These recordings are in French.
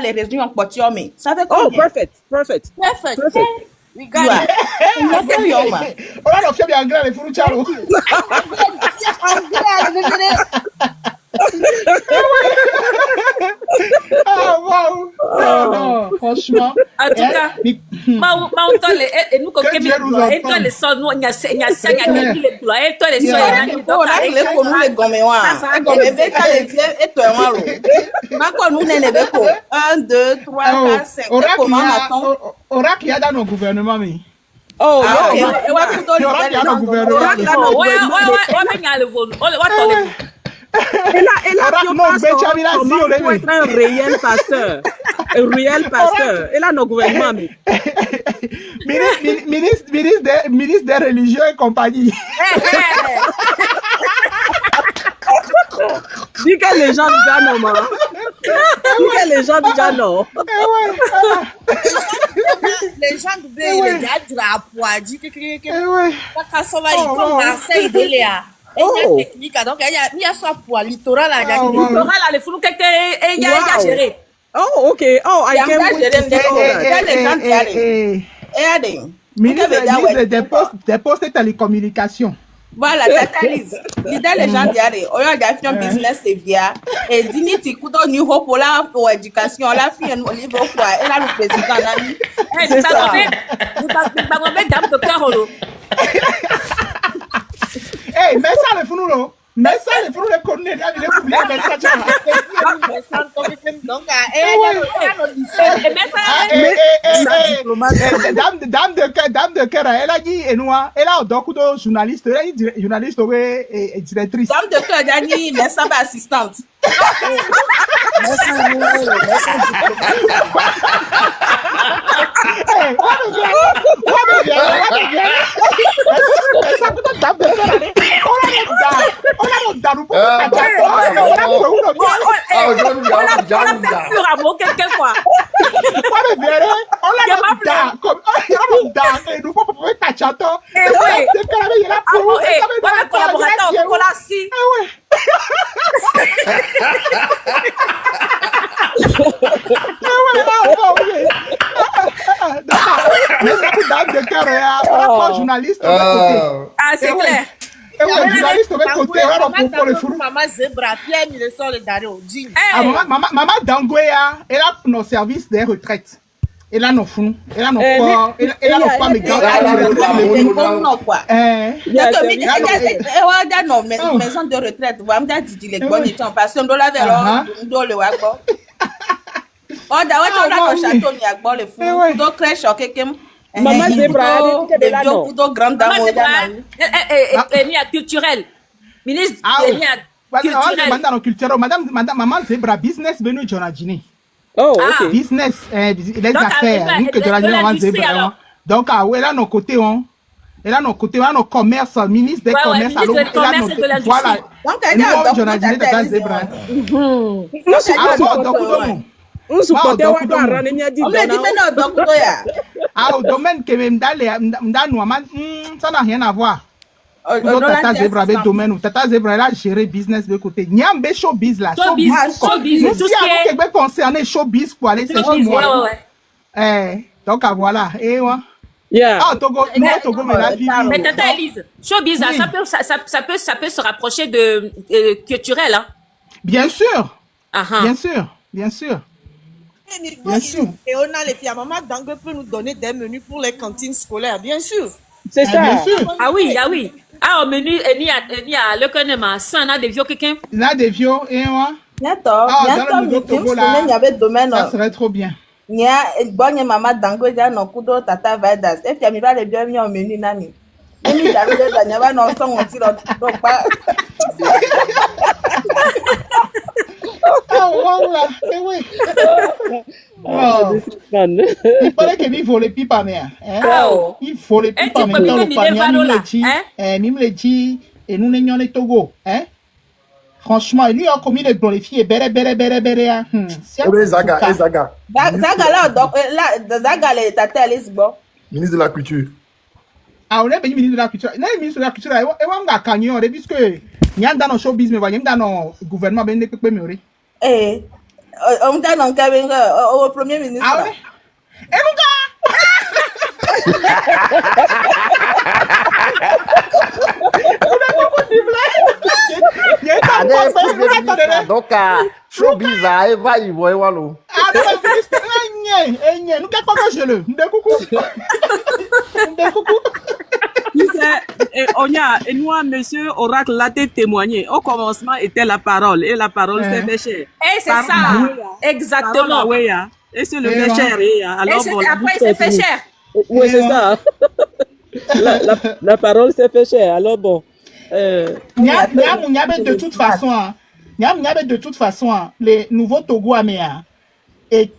les réunions Potiomé. Ça fait Oh, combien? perfect. Perfect. We got it. On a fait bien anglais, les Furuchalo. Ah, wow. Non, franchement. En tout cas, et nous, comme et toi, les sons, nous, il y a ça, il y a les doigts, et toi, les sons, il y a les goméois. Et toi, nous, 1, 2, 3, 4, 5. Aura qu'il y a dans nos gouvernements, mais. Oh, Il y aura dans nos gouvernements. Et là, pour être un réel pasteur. Un réel pasteur. Et là, nos gouvernements, mais. Ministre des religions et compagnie. Dis que les gens déjà non, man. Dis que les gens déjà non. Les gens du pays, les gars, du rapport, dit que Marseille, il y a technique, donc il y a ça pour littoral, les fous, il y a géré. Oh, ok. Oh, I can Ministre des postes et télécommunications. Voilà, Tatalise. L'idée, les gens disent, on a fait un business, c'est bien. Et dignité, coup de niveau pour la éducation, la fille, on livre quoi. Et là, le président, c'est ça. Nous avons dame de Carolo. Hey, mais ça, le fou, nous, mais ça, les fous, les connaît, il est oublié, mais ça, tu dame de cœur, elle a dit, et nous, elle a beaucoup de journalistes, elle a dit journaliste et directrice. Dame de cœur, elle a dit, mais ça va assistante. Journaliste ah, c'est clair. Journaliste pour le fou. Maman Zebra, Pierre, il sort le daré au jean. Maman Dangoya, elle a nos services des retraites. Elle a nos fonds. Elle a nos quoi. Elle a nos quoi, mais gars. Maison de retraite. On a dit les bonnes étions. Parce qu'on doit la faire. On doit le voir. On a un château, il y a bon les fous. On doit créer quelqu'un. Maman Zebra, des grandes dames. Elle est culturelle. Ministre, elle est culturelle. Maman Zebra, business, Benoît Jonadini. Oh, ok. Business, les affaires. Nous que Jonadini, Maman Zebra. Donc, elle a nos côtés, elle a nos côtés, elle a nos commerces, ministre des commerces. Voilà. Donc, elle a nos Jonadini, Maman Zebra. On supporte au domaine que même ça n'a rien à voir. Tata Zebra avec domaine où Tata Zebra a géré business de côté. Nyambe showbiz là. Showbiz. Tout ce qui est concerné showbiz pour aller c'est chez moi. Donc voilà. Et ouais. Ah Togo, mais la vie. Mais Tata Elise, showbiz ça peut se rapprocher de culturel hein. Bien sûr. Bien sûr. Bien sûr. Et on a les filles. Maman Dangue peut nous donner des menus pour les cantines scolaires, bien sûr. C'est ça. Bien sûr. Ah oui. Ah, au menu, il y a le connaissement. Ça, on a des vieux quelqu'un. Il y a des vieux, et moi. Bientôt, il y avait domaine. Ça serait trop bien. Il y a bonne maman Dangue, il y a un coup de tata Vedas. Et puis, il y a les biens mis au menu, nani. Et puis, il y a un enfant, on dit, donc pas. Voilà. Eh oui. Il paraît que il faut les pipes il faut les pipes dans le panier. Ni me dit et nous n'ayons les Togo. Franchement, lui a commis les filles et béré. Zaga. Zaga là, donc là, Zaga les tata Lisbon. Ministre de la Culture. Ah, on est ministre de la Culture. Non, ministre de la Culture, et on va gagner, puisque il y a dans nos showbiz, mais il y a dans nos gouvernements, ben ne peut pas mourir. On t'a dans au premier ministre. Ah ouais? Et mon gars! Donc, showbiz, va y voir, wallo. Ah non, nous qu'est-ce que je le? Et nous, monsieur Oracle l'a témoigné. Au commencement était la parole, et la parole s'est fait cher. Et c'est ça, exactement. Et c'est le fait cher. Alors, après, il s'est fait cher. Oui, c'est ça. La parole s'est fait cher. Alors, bon. De toute façon, les nouveaux Togo améens, et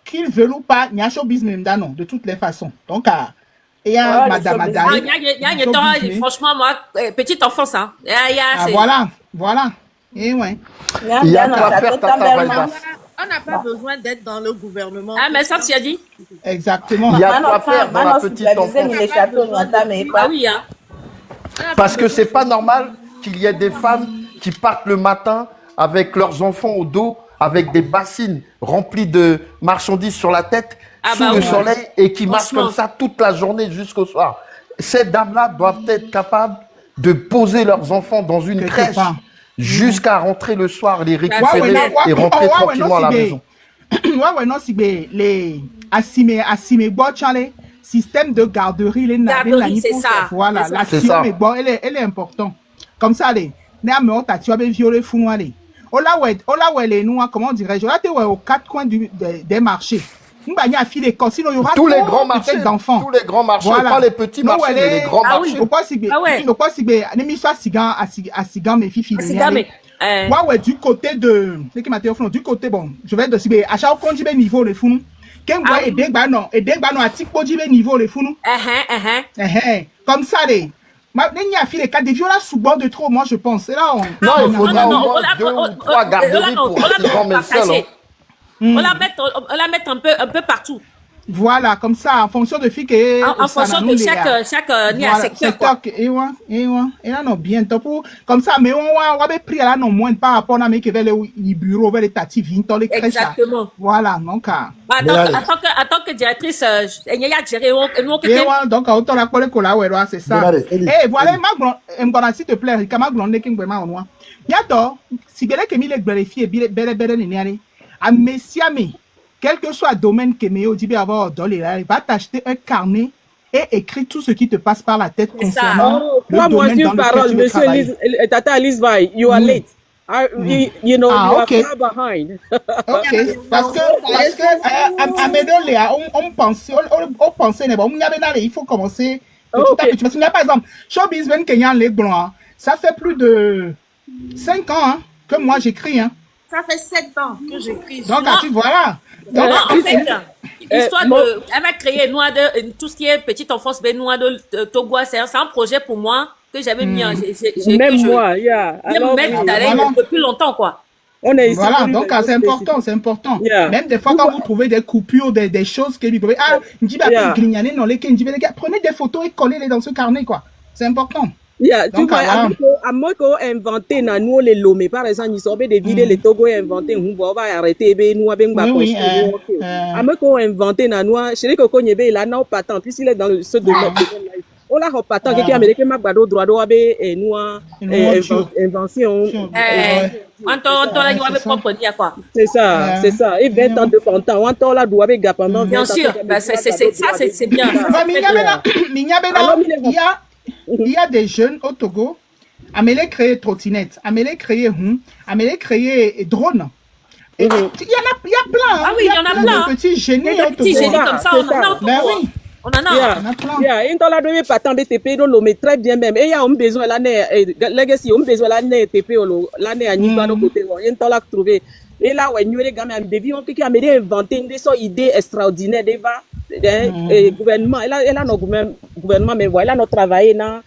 qu'ils veulent ou pas, il y a showbiz même non, de toutes les façons. Donc, il y a madame. Franchement, moi, petite enfance, hein. Voilà. Et ouais. Il y a quoi faire, Tata. On n'a pas besoin d'être dans le gouvernement. Ah, mais ça, tu as dit? Exactement. Il y a quoi faire dans la petite enfance. Ah oui, hein. Parce que c'est pas normal qu'il y ait des femmes qui partent le matin avec leurs enfants au dos, avec des bassines remplies de marchandises sur la tête, sous le soleil, et qui marchent comme ça toute la journée jusqu'au soir. Ces dames-là doivent être capables de poser leurs enfants dans une crèche jusqu'à rentrer le soir, les récupérer et rentrer tranquillement à la maison. Les Assime Bochale, système de garderie, c'est ça. Voilà, la Sion est bon, elle est importante. Comme ça, les tu as violé fou, allez. Comment dirais-je, là, tu es aux quatre coins des marchés. Sinon, il y aura tous les grands marchés d'enfants. Tous les grands marchés, voilà. Pas les petits marchés, mais les grands marchés. Du côté de... Du côté, bon, je vais de... À chaque fois, on niveau les fous. Et des banons, à type niveau les fous. Comme ça, les... Il y a des cas de violence sous bord de trop, moi, je pense. Là, non, il faudra au moins 2 ou 3 garderies pour ces grands messieurs. On la met un peu partout. Voilà, comme ça, en fonction de filles que... En fonction de chaque secteur. Et là, non, bien. Comme ça, mais on va pris là, non, moins par rapport à mes qui veulent les bureaux, vers les tatifs, les crèches. Exactement. Voilà, donc... En tant que directrice, il y a géré... Donc, autant la colle, c'est ça. Et voilà, s'il te plaît, il y a donc, si vous voulez que les filles, à Messiame, quel que soit le domaine que Méo dit avoir dans les rêves, va t'acheter un carnet et écrire tout ce qui te passe par la tête concernant le domaine dans lequel tu veux travailler. Tata Alice Vai, you are late. You know, you are far behind. Ok, parce que à Médon, on pensait, il faut commencer petit à petit. Parce qu'il y a par exemple, Showbiz Ben Kenyan Les Blancs, ça fait plus de 5 ans que moi j'écris. Ça fait 7 ans que j'écris. Donc, voilà. Donc, en fait, l'histoire de... Elle va créer tout ce qui est petite enfance, Benoît de Togo, c'est un projet pour moi que j'avais mis en... Même moi, depuis longtemps, quoi. On est ici. Voilà, donc c'est important. Même des fois, quand vous trouvez des coupures, des choses que vous pouvez... Prenez des photos et collez-les dans ce carnet, quoi. C'est important. Tu vois, à moi qu'on inventé dans nous les lomés, par exemple, ils sont des vidéos les Togo inventé, on va arrêter, nous avons pas construit. À moi qu'on inventé dans nous, je sais que quand il est là, non patent, puisqu'il est dans ce domaine. On l'a patent, quelqu'un américain m'a gardé droit de nous invention. C'est ça. Et 20 ans de content, on t'en l'a doué pendant 20 ans. Bien sûr, c'est bien. Il y a des jeunes au Togo, Amélie créé trottinette, Amélie créé drone. Il y en a plein. Ah oui, il y en a plein. Des petits génies au Togo. Des petits génies comme ça, on en a au Togo. On en a plein. Il y a un pas tant de TP, mais très bien même. Et il y a un besoin l'année, legacy, un besoin l'année TP, l'année à Niba, de côté. Il y a un temps là trouvé. Et là, ouais, nous les gamins, des vies, on peut inventer des idées extraordinaires, des va. Gouvernement, et là, notre gouvernement, mais voilà, notre travail, na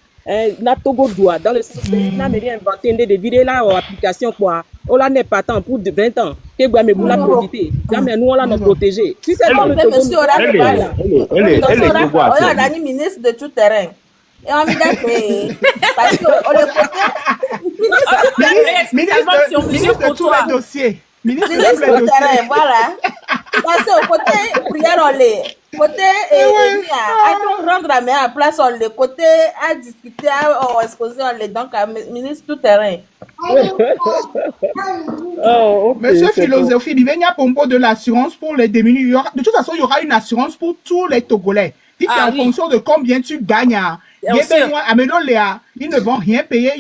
Togo doit, dans le système, n'a rien inventé des vidéos là, en application, quoi. On l'a n'est pas tant pour 20 ans. Que Guamé vous la profiter. Jamais nous, on l'a nous protéger. Si c'est dans le Togo, elle est ministre de tout terrain. Et on dit parce qu'on le ministre de tous les dossiers. Ministre du terrain, voilà. Parce au côté prière, on les côté à rendre la main à place, on les côté à discuter, à exposer, on les donc à ministre tout terrain. Oh, okay, Monsieur Philosophie, il y a propos de l'assurance pour les démunis. De toute façon, il y aura une assurance pour tous les Togolais. Si c'est en fonction de combien tu gagnes. Ils ne vont rien payer.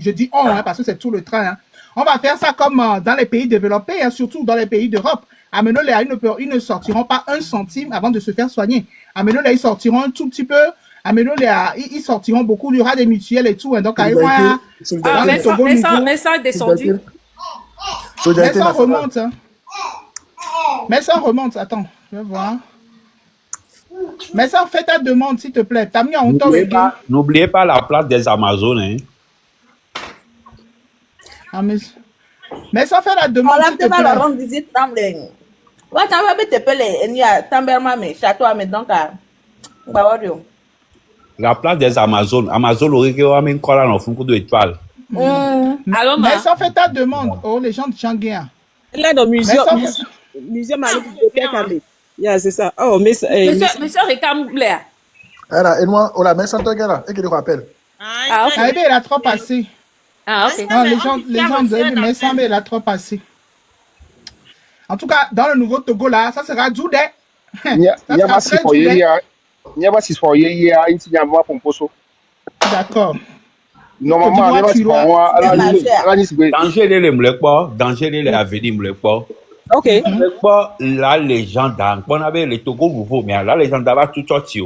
Je dis parce que c'est tout le train. Hein. On va faire ça comme dans les pays développés, hein, surtout dans les pays d'Europe. Ils ne sortiront pas 1 centime avant de se faire soigner. Ils sortiront un tout petit peu. Ils sortiront beaucoup. Il y aura des mutuelles et tout. Hein, donc, mais ça descendu. Mais ça remonte. Hein. Mais ça remonte. Attends, je vais voir. Mais ça, fais ta demande, s'il te plaît. T'as mis en temps. N'oubliez pas la place des Amazones. Hein. Ah, mais ça, fait la demande, s'il te plaît. La place des Amazones. Amazon aurait que une colonne en fonction de l'étoile. Mais ça, fait ta demande. Oh, les gens de Changuin. Là, dans le musée, à la yeah, c'est ça. Oh, monsieur Ricam Blair. Alors, et moi, on la met sans te gars là. Et qui le rappelle? Ah, ok. Il a trop passé. Ah, ok. Non, les gens de mais ça, il a trop passé. En tout cas, dans le nouveau Togo là, ça sera Djoudé. D'accord. Normalement, danger les pas, danger les avenir pas. Ok. La légende, on avait les Togo nouveau, mais la légende va tout sorti.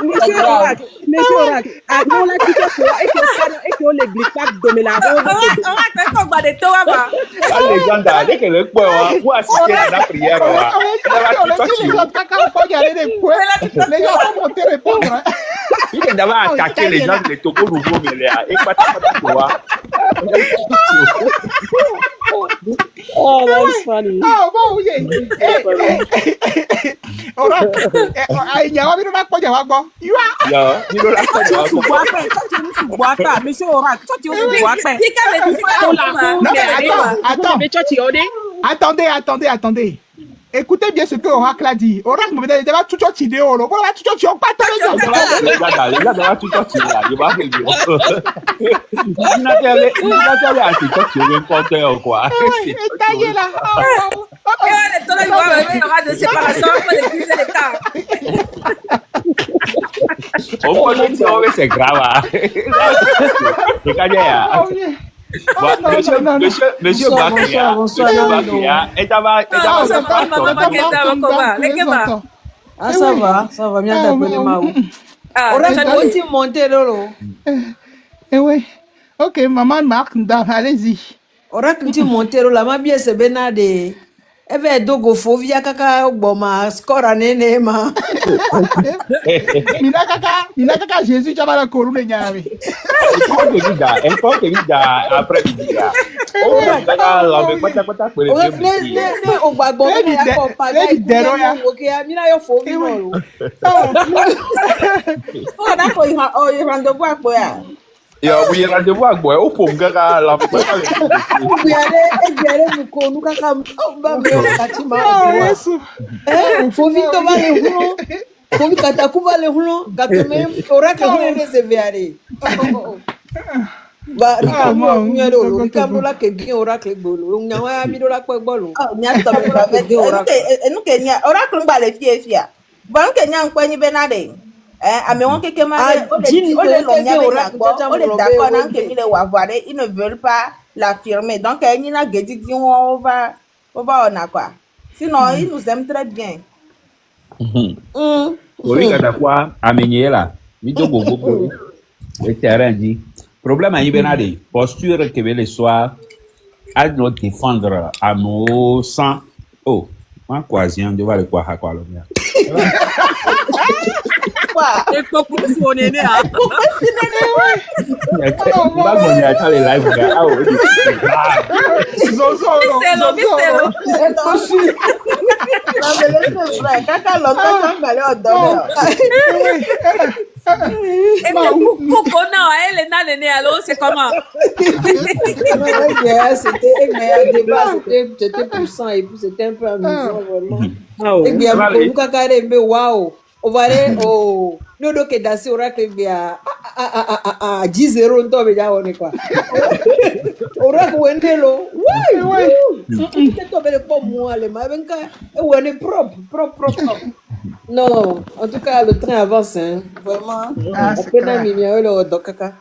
Monsieur Orac, non, là, tu et que les blicacs de la la légende, dès que le point, pour assister à la prière, les gens vont monter répondre. il est d'abord attaquer les gens de Togo nouveau, mais et pas oh, that's funny. Oh, bon, oui. Monsieur Orac, attendez. Écoutez bien ce que Oracle a dit. Oracle me dit tout ce idée. On va tout ce pas c'est grave. Monsieur Bakia, ah, ça va, bien d'appeler Maou. On a dit monter Lolo. Eh oui. Ok, maman Marc, allez-y. On a dit monter la ma bien c'est benade. Ebe dogo fovia kaka boma score anene ma. Mina kaka Jésus jabala korune nyami. Encore que vida après vida. Oh, kaka la me kwata kwa ne o gbagbo mi accompagner oke amina yo fovi no. Oh, da ko rendez-vous apo ya. We rendez-vous à quoi? Au pont, gaga, la faut vite faut katakuba le hulo gateme oracle hune se veare ba rikamo nyero rikamo la ke gi oracle bolo nyawa mi do la ko bolo nya to ba be oracle enu ke nya oracle ba le fia ba nke nya nkwanyi benade mais on quelqu'un m'a dit ils ne veulent pas l'affirmer. Donc, il a dit on va on a quoi. Sinon, ils nous aiment très bien. Oui, quand tu as amené là, le terrain dit problème à Ibenade, posture que les soirs à nous défendre à nos sang. Oh, moi, quoi, je vais le quoi à quoi le mien. Et quoi pour son aîné hein? mais c'est vrai. Quand longtemps, on va aller au dormir. Et puis, pourquoi non, elle est dans le nez, alors c'est comment? C'était un débat, c'était puissant et puis c'était un peu amusant, vraiment. Et bien, pour nous, waouh, on va aller au. Nous, donc, dans ce oracle, à 10-0, on est déjà, on est quoi? Oracle, on est là. Oui, c'est pas moi, les mains, on est propre. Non, en tout cas, le train avance, hein. Vraiment. On peut pas m'y aller au Dokaka.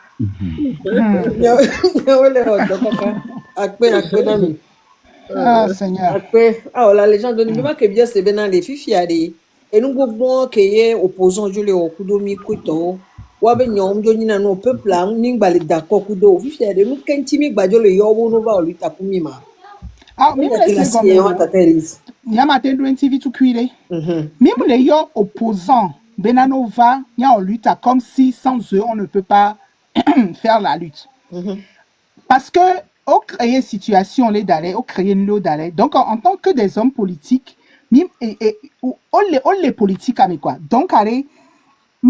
Seigneur. La légende de Nima que bien c'est bien dans les fifiari. Et nous pouvons qu'il opposant Julie au Kudomi Kuto. Wabe nyom joni na no peuple là ning bali d'accord Kudo fifiari nous kentimi bajo le yobo no ba olita kumima. Même les opposants, Benanova, il y a en lutte comme si sans eux, on ne peut pas faire la lutte. Parce que, au créer situation, au créer une loi d'aller, donc en tant que des hommes politiques, on les politiques avec quoi? Donc, allez, et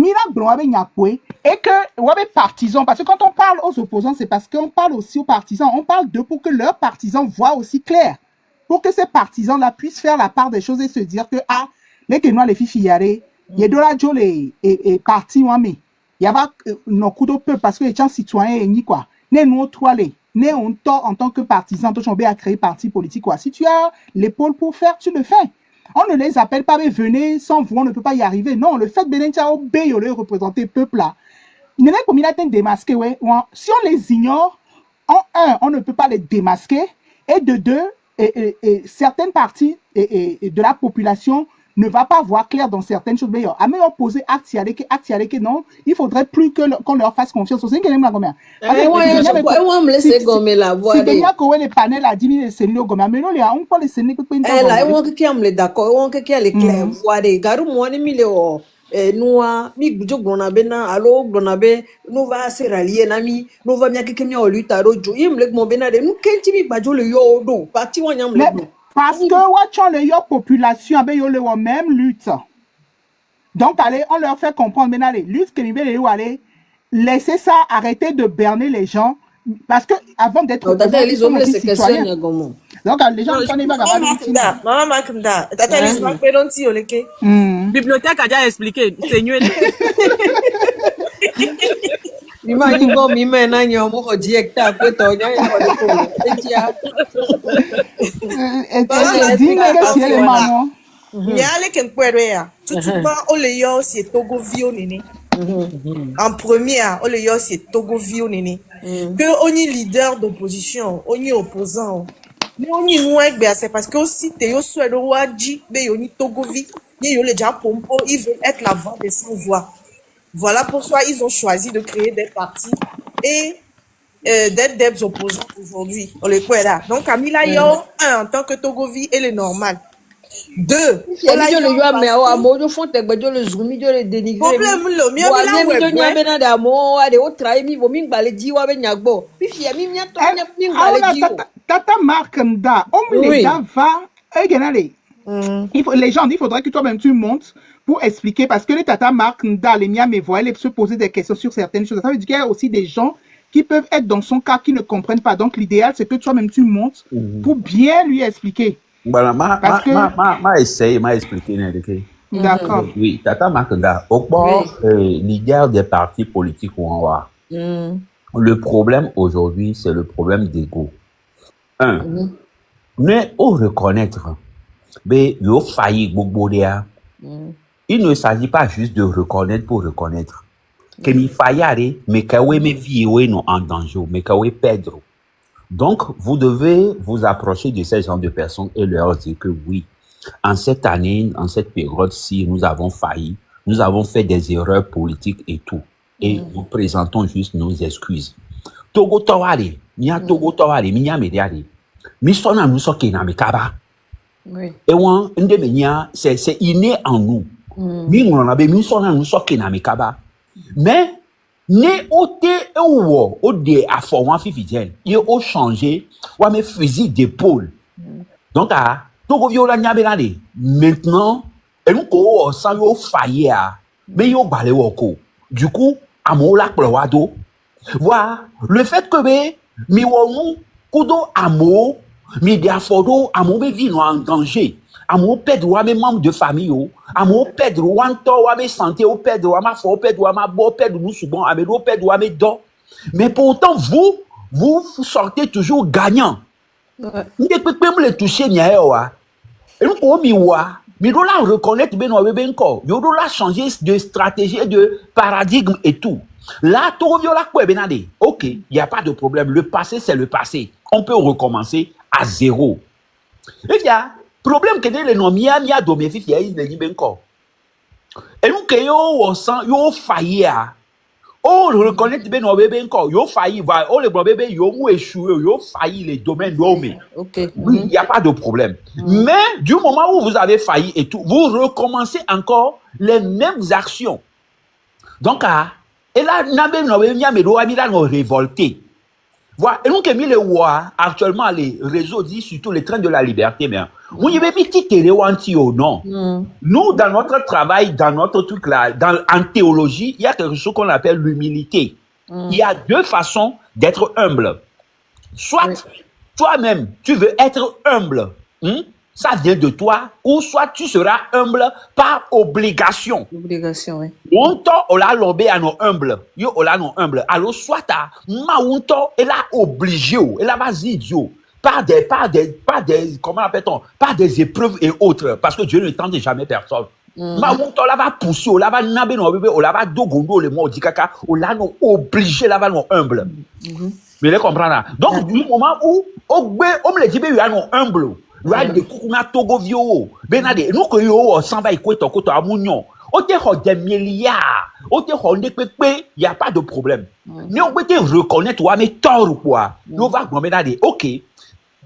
que ouais, partisans, parce que quand on parle aux opposants, c'est parce qu'on parle aussi aux partisans. On parle d'eux pour que leurs partisans voient aussi clair. Pour que ces partisans-là puissent faire la part des choses et se dire que, les Kenois, les filles, il y a de la joie, et partis, mais il y a pas nos coups de peu parce que les gens citoyens, ni quoi. Né nous, toi, né on tort en tant que partisan, toi, tu as créé parti politique, quoi. Si tu as l'épaule pour faire, tu le fais. On ne les appelle pas, mais venez, sans vous, on ne peut pas y arriver. Non, le fait de venir représenter le peuple là, il n'est pas démasqué, ouais. Si on les ignore, on ne peut pas les démasquer. Et de deux, certaines parties de la population ne va pas voir clair dans certaines choses. Mais opposer acte non, il faudrait plus qu'on leur fasse confiance. C'est bien que les panels à 10 000 et c'est nous, mais non, on peut les sénés que là, on peut d'accord, on peut les clairs, voir des garous, moi, les millions. Nous, mi bujo gona bena alo gona be nous va se rallier nami nous va bien que au lutte à rojo yim le mo bena de nous kenti mi bajo le yo do parti wanyam le do parce que watchon le yo population abe yo le même lutte. Donc allez, on leur fait comprendre maintenant les luttes que libérer ou aller laisser ça, arrêter de berner les gens parce que avant d'être citoyens. Donc les gens quand ils vont maman Makunda tata Elise Makpedonti oleke bibliothèque a déjà expliqué c'est mieux. Imagine comme il na nyomo ko directeur ko to nya en première, on le c'est Togo Vio Nene. Que on est leader d'opposition, on est opposant. Mais on est moins c'est parce que aussi t'es au souhait de Wadji, mais on est Togo Vi, ils ont déjà pompo, ils veulent être la voix des sans voix. Voilà pourquoi ils ont choisi de créer des partis et d'être des opposants aujourd'hui. On les croit là. Donc Camilla Yo, en tant que Togo Vi, elle est normale. Deux, Tata Markanda, les gens, il faudrait que toi-même tu montes pour expliquer parce que les Tata Markanda, les miens, mais voilà, se poser des questions sur certaines choses. Ça veut dire qu'il y a aussi des gens qui peuvent être dans son cas qui ne comprennent pas. Donc l'idéal, c'est que toi-même tu montes pour bien lui expliquer. Voilà, m'a essayé, m'a expliqué. D'accord. Oui, Tata Makanda, au bord, l'idée des partis politiques où on va. Le problème aujourd'hui, c'est le problème d'ego. Mais au reconnaître, mais il failli il ne s'agit pas juste de reconnaître pour reconnaître. Que il faille mais que mes vies en danger, mais que perdre. Donc, vous devez vous approcher de ces gens de personnes et leur dire que oui, en cette année, en cette période-ci, nous avons failli, nous avons fait des erreurs politiques et tout. Et nous présentons juste nos excuses. Togo Tawari, Nia Togo Tawari, Minya Mediari, Misona nous soki na mikaba. Et on, c'est inné en nous. Misona nous soki na mikaba. Mais, ne ote ewo ode afo wan fifidien il au changer wa me fusil d'épaule donc Togo viola nyabelade. Maintenant, et nous ko sans yo faillir, mais yo balé woko. Du coup, amola plewado. Voilà, le fait que mi wonou kudo amo, mi diafodo amo be vino en danger. Amo perdre wa mes membres de famille yo, amo perdre wanto wa mes santé, au perdre wa ma fo, perdre wa ma bo, perdre nous souvent, amedo perdre wa mes do. Mais pourtant vous sortez toujours gagnant. Ni peut pas me le toucher nya wa. Et nous ko mi wa, mi do la reconnaître ben wa ben ko. Yo do la changer de stratégie, de paradigme et tout. Là, tout revient là quoi benade. OK, il y a pas de problème. Le passé c'est le passé. On peut recommencer à zéro. Et bien problème que les noms mia do me fi il ne ben ko. Et nous que yo sang yo failli a. Oh reconnaître ben no ben ko. Yo failli va oh le bébé yo mou échoué, yo failli les domaines d'homme. OK. Oui, il y a pas de problème. Mais du moment où vous avez failli et tout, vous recommencez encore les mêmes actions. Donc et là nabe no be nya me do ami là no révolté. Voilà, et nous qui mis les rois actuellement les réseaux disent surtout les trains de la liberté mais on y veut petit téléwanti ou non. Nous dans notre travail, dans notre truc là, en théologie, il y a quelque chose qu'on appelle l'humilité. Il y a deux façons d'être humble. Soit toi-même tu veux être humble, ça vient de toi, ou soit tu seras humble par obligation. Obligation, oui. Unto ola lobé à nos humbles, yo ola non humble. Alors soit ta ma unto elle a obligé, elle a vas-y Dieu. Pas des comment appelle-t-on, pas des épreuves et autres, parce que Dieu ne tente jamais personne. Ma unto la va pousser, la va naber no bébé, la va dogondo le mot dikaka, ola non obligé, la va non humble. Mais les comprendre. Donc du moment où on me le dit ben non humble. Right de kukuna Togo vio benade nous que yo s'en va écouter to amunyon o te ho des milliards o te ho ndepepé il y a pas de problème mais on peut te reconnaître toi mais tort quoi nous va benade OK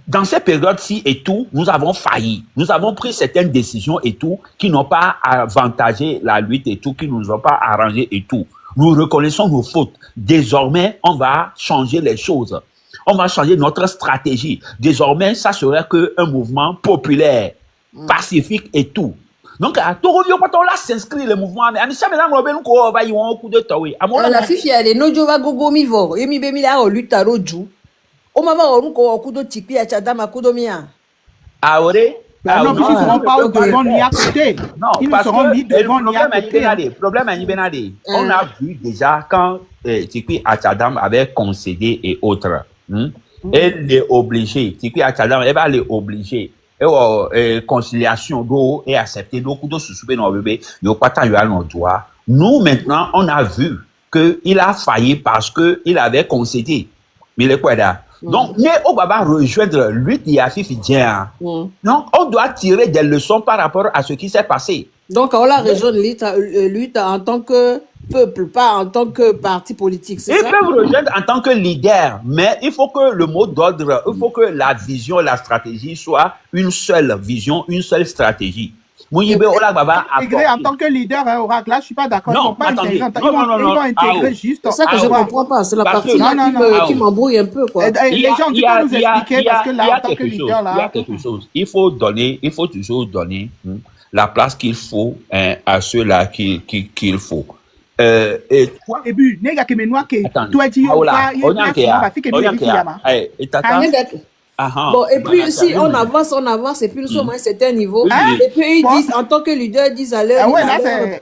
dans cette période-ci et tout nous avons failli nous avons pris certaines décisions et tout qui n'ont pas avantagé la lutte et tout qui nous ont pas arrangé et tout nous reconnaissons nos fautes désormais on va changer les choses. On va changer notre stratégie. Désormais, ça serait qu'un mouvement populaire, pacifique et tout. Donc, à tout revient quand on l'a s'inscrit le mouvement. Mais Anissa, maintenant, on va y avoir un coup de temps. La fille, elle est nojo va gogo mi vo. Et mi be mi la o lutte roju. O ma va on ko coup de tipi a chada ma coup de mia. Ah ouais. Non, mais ils ne seront pas devant ni à côté. Non, ils ne seront ni devant ni à côté. Le problème à Benade, on a vu déjà quand Tipi Achadam avait concédé et autres. Elle est obligée, Tipi Achadam, elle va les obliger. Et conciliation d'eau et accepter d'eau, coup de sous-souper nos bébés, il n'y a pas tant eu à nos droits. Nous, maintenant, on a vu qu'il a failli parce qu'il avait concédé. Mais le quoi là? Donc, mais on va rejoindre lui qui a fait bien. Donc, on doit tirer des leçons par rapport à ce qui s'est passé. Donc, on la rejoindre lutte en tant que peuple, pas en tant que parti politique, c'est ça? Ils peuvent rejoindre en tant que leader, mais il faut que le mot d'ordre, il faut que la vision, la stratégie soit une seule vision, une seule stratégie. Intégrer en tant que leader, Oracle, là, je ne suis pas d'accord. Ils ne vont pas intégrer. Ils vont intégrer juste. C'est ça que je ne comprends pas. C'est la partie qui m'embrouille un peu, quoi. Les gens qui peuvent nous expliquer, parce que là, en tant que leader, là. Il y a quelque chose. Il faut toujours donner la place qu'il faut à ceux-là qu'il faut. Et toi, toi, tu bon, et puis si on avance, et puis nous sommes à un certain niveau, et puis ils disent, en tant que leader, ils disent à l'heure. Ouais, là, c'est.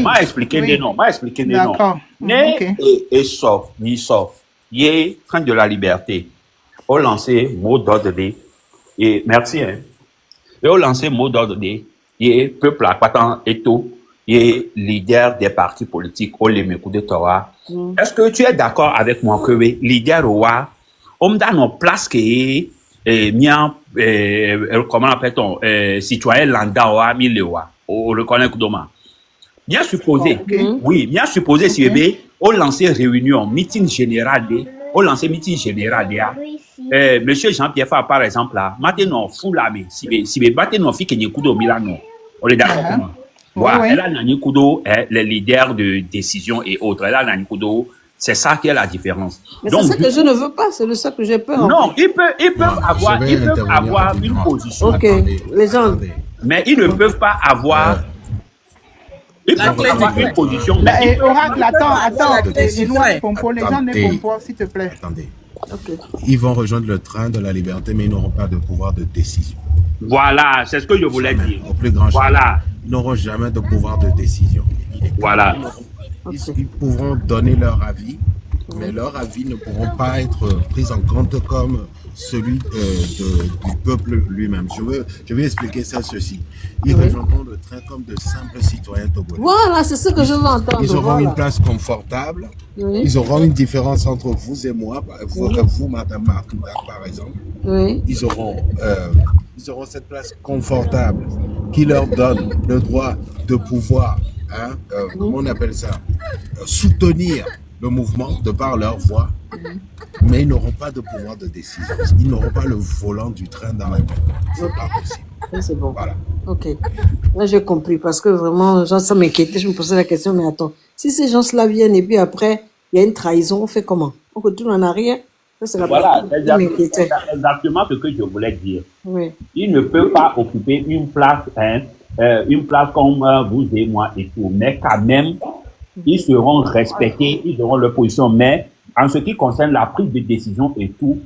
M'a expliqué des noms. Né et sauf, ni sauf. Il est train de la liberté. On lancé mot d'ordre et merci, hein. Et on lancé mot d'ordre il est peuple à patent et tout. Il est leader des partis politiques au Lémékou de Torah. Est-ce que tu es d'accord avec moi que leader roi, on donne une place qui est comment appelle-t-on citoyen lambda ou miliwa, on reconnaît Koudoma. Bien supposé, oui, bien supposé si on lançait réunion, meeting général monsieur Jean-Pierre Favre par exemple là, maintenant fou là mais si maintenant fi que Koudou Milano, on est d'accord comment? Voilà, elle a Nani Kudo, les leaders de décision et autres. Elle a Nani Kudo, C'est ça qui est la différence. Mais c'est ça que je ne veux pas, c'est de ça que j'ai peur. Non, ils peuvent avoir une position. Ok, les gens. Mais ils ne peuvent pas avoir... Ils peuvent avoir une position. Mais Oracle, attends. Les gens ne pas, s'il te plaît. Attendez. Okay. Ils vont rejoindre le train de la liberté, mais ils n'auront pas de pouvoir de décision. Voilà, c'est ce que je voulais dire. Au plus grand voilà. Ils n'auront jamais de pouvoir de décision. Voilà. Ils pourront donner leur avis, mais leurs avis ne pourront pas être pris en compte comme celui du peuple lui-même. Je vais expliquer ça ceci. Ils rejoindront le train comme de simples citoyens togolais. Voilà, c'est ce que je veux entendre. Ils auront une place confortable. Oui. Ils auront une différence entre vous et moi, vous, Madame Marc, par exemple. Oui. Ils auront cette place confortable qui leur donne le droit de pouvoir, comment on appelle ça, soutenir le mouvement de par leur voix, mais ils n'auront pas de pouvoir de décision. Ils n'auront pas le volant du train dans la main. C'est pas possible. C'est bon. Voilà. Ok. Là, j'ai compris parce que vraiment, ça m'inquiétait. Je me posais la question, mais attends, si ces gens-là viennent et puis après, il y a une trahison, on fait comment? On retourne en arrière? Ça, c'est la voilà, exactement ce que je voulais dire. Oui. Ils ne peuvent pas occuper une place comme vous et moi et tout, mais quand même, ils seront respectés, ils auront leur position. Mais en ce qui concerne la prise de décision et tout,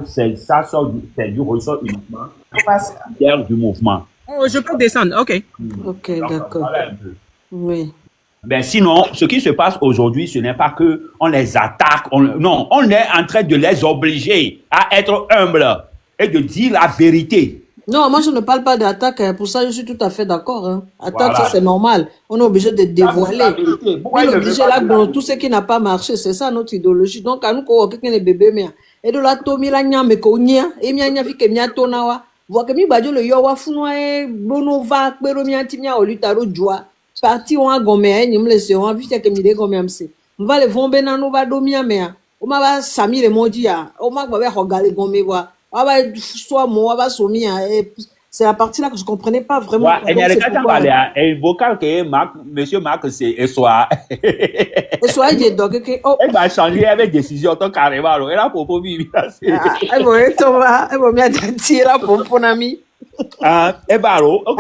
c'est du ressort uniquement du mouvement. Oh, je peux descendre, ok. Ok, d'accord. Oui. Ben sinon, ce qui se passe aujourd'hui, ce n'est pas que on les attaque, non, on est en train de les obliger à être humbles et de dire la vérité. Non, moi je ne parle pas d'attaque, pour ça je suis tout à fait d'accord. Hein. Attaque, voilà. Ça c'est normal. On est obligé de dévoiler. On est obligé là dans tout ce qui n'a pas marché, c'est ça notre idéologie. Donc à nous qu'on quelqu'un les bébés mais et de la tomi la nyame ko nya et nya fi ke nya tonawa. Voit que mi bajo le yo wa funwa e bonova pero mi antimia olutaro joie. Parti on a gommé ni me laisser on a vu que mi de gommé amse. On va le vombe na no va domia mea. O ma ba sami le modia. O ma ba regarder gommé wa. C'est la partie là que je ne comprenais pas vraiment. Il y a le vocal que monsieur Marc, c'est Essoa. Essoa, il est donc. Elle va changer avec décision, ton carrément. Elle a pour vivre. Elle va être, elle va bien tirer là pour mon ami. Et baro, ok.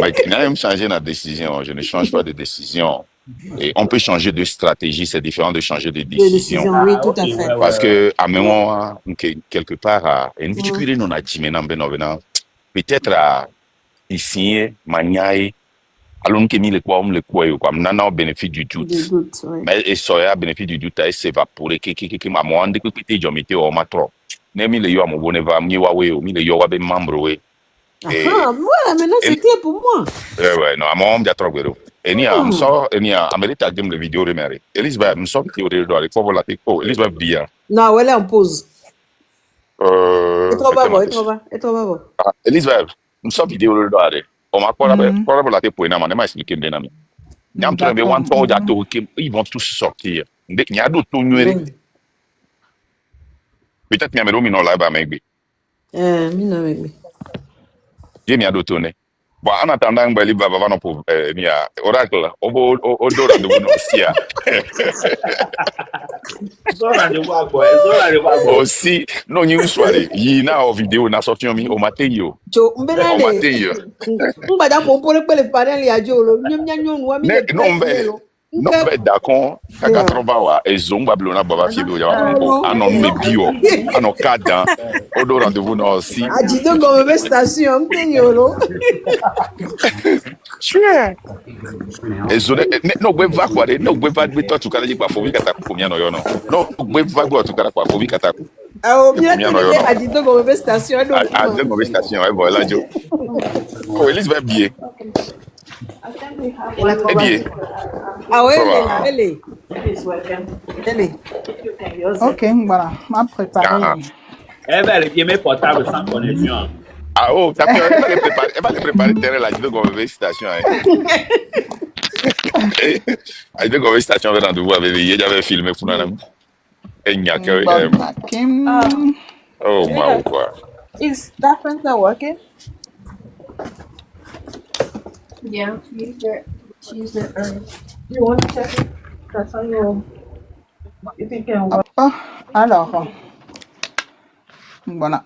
Mike, il a même changé la décision. Je ne change pas de décision. Et on peut changer de stratégie, c'est différent de changer de décision. Oui, tout à fait. Parce que à un moment, quelque part, peut-être à ici, maniaï, alors que mis le quoi, comme nana au bénéfice du doute. Mais et soya bénéfice du doute, il s'évapore, qui m'a demandé que tu as mis au matro. N'aimi le yo à mon bonnet va mieux waoué, ou mi le yo à ben membre. Voilà, maintenant c'est clair pour moi. Ouais, non, à mon homme, il y a trop de et ni à m'sort et ni à Amérique à le vidéo de Mary. Elisabeth m'sort qui aurait droit il faut voir la techno. Elisabeth dia. Non, elle est en pause. Et trop bas. Elisabeth m'sort vidéo de droit. On m'a quoi la techno na ma expliquer bien ami. N'am train de one fois d'ato ils vont tous sortir. Dès qu'il y a d'autres numéros. Peut-être qu'il y a mes non là bas mais. Mina mais. J'ai mis à d'autres. Bon, en attendant, il va y avoir un oracle. Au dehors de vous aussi. Non, il y a une soirée. Il y a une vidéo, on a sorti au matin. Non, mais d'accord. Kaka trobawa et zomba blona baba fibi oya ko anon me bio anon kada odo rendez-vous no aussi adito comme station mpenyolo chue ezone no gbe va kwa no gbe va gbe to tukala ji kwa fobi kata ko mi anoyo no gbe va gbe tukala kwa fobi kata ko bien adito comme station adito comme station et voilà jo oh Elisabeth bien et bien ah ouais, elle est. Ok, voilà, m'a préparé. Elle va les mes portables sans connexion. Ah oh, t'as pu elle va les préparer terrain là, je dois go station. Je dois go station avec rendez-vous avec lui, j'avais filmé pour nous. Et il y a que oh my god. Is that printer working? Yeah, use the You want to check it? That's on your. If you can. Alors, voilà.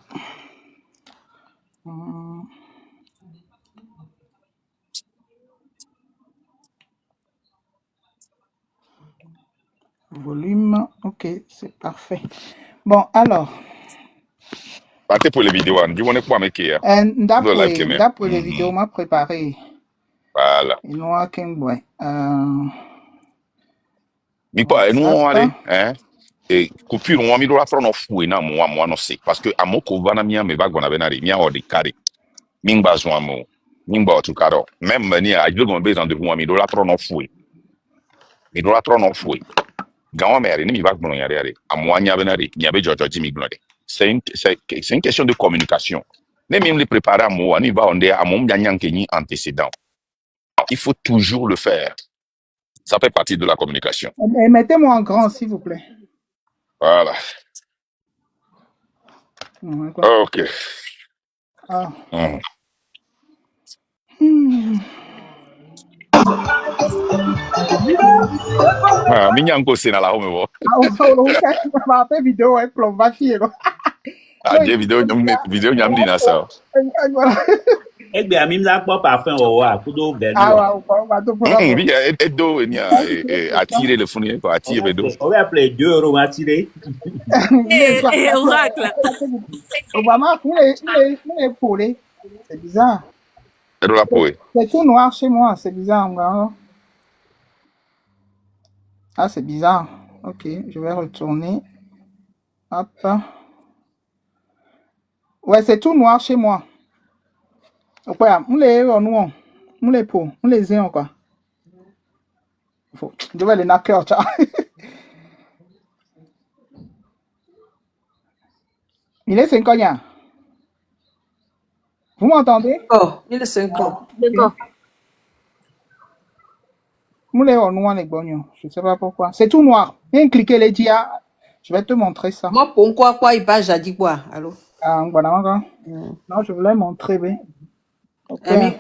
Volume, ok, c'est parfait. Bon, alors. Partez pour les vidéos, on dit on est quoi, mec, hier. D'après les vidéos, m'a préparé. Voilà. Et nous, à Kengboy. Mais pas, nous, on allait, hein. Et coupure, on a mis de la front of fouet, moi, non, c'est. Parce que à mon couvana, me va, on avait n'a rien, on a des carrés. Mingba, zoan, mingba, tout carreau. Même, à deux, on a besoin de vous, on a mis de la front of fouet. Mais de la front of fouet. Gawa mère, ni va bon yare à moi n'y avait Jimmy Blonde. C'est une question de communication. Même les préparer à moi, on y va on est à mon ni antécédent. Il faut toujours le faire. Ça fait partie de la communication. Mettez-moi en grand, s'il vous plaît. Voilà. Ok. Minyanko c'est dans la home. On fait vidéo avec Plombafie. J'ai vidéo nyam dina ça. Eh bien, à mime pas parfum au wa kudo bel. Oui, edo ni attirer le fournier pour attirer edo. On va appeler 2 euros attirer. Oracle. Obama, c'est bizarre. C'est tout noir chez moi, c'est bizarre. Ah, c'est bizarre. Ok, je vais retourner. Hop. Ouais, c'est tout noir chez moi. Ok, on les peaux, on les a encore. Je vais les naquer. Il est 5 ans. Vous m'entendez? Oh, il est 5 ans. D'accord. Moulé au noir les bognons. Je ne sais pas pourquoi. C'est tout noir. Viens cliquer les dia. Je vais te montrer ça. Moi, pourquoi il passe, j'ai dit quoi? Allô? Voilà. Non, je voulais montrer. Okay.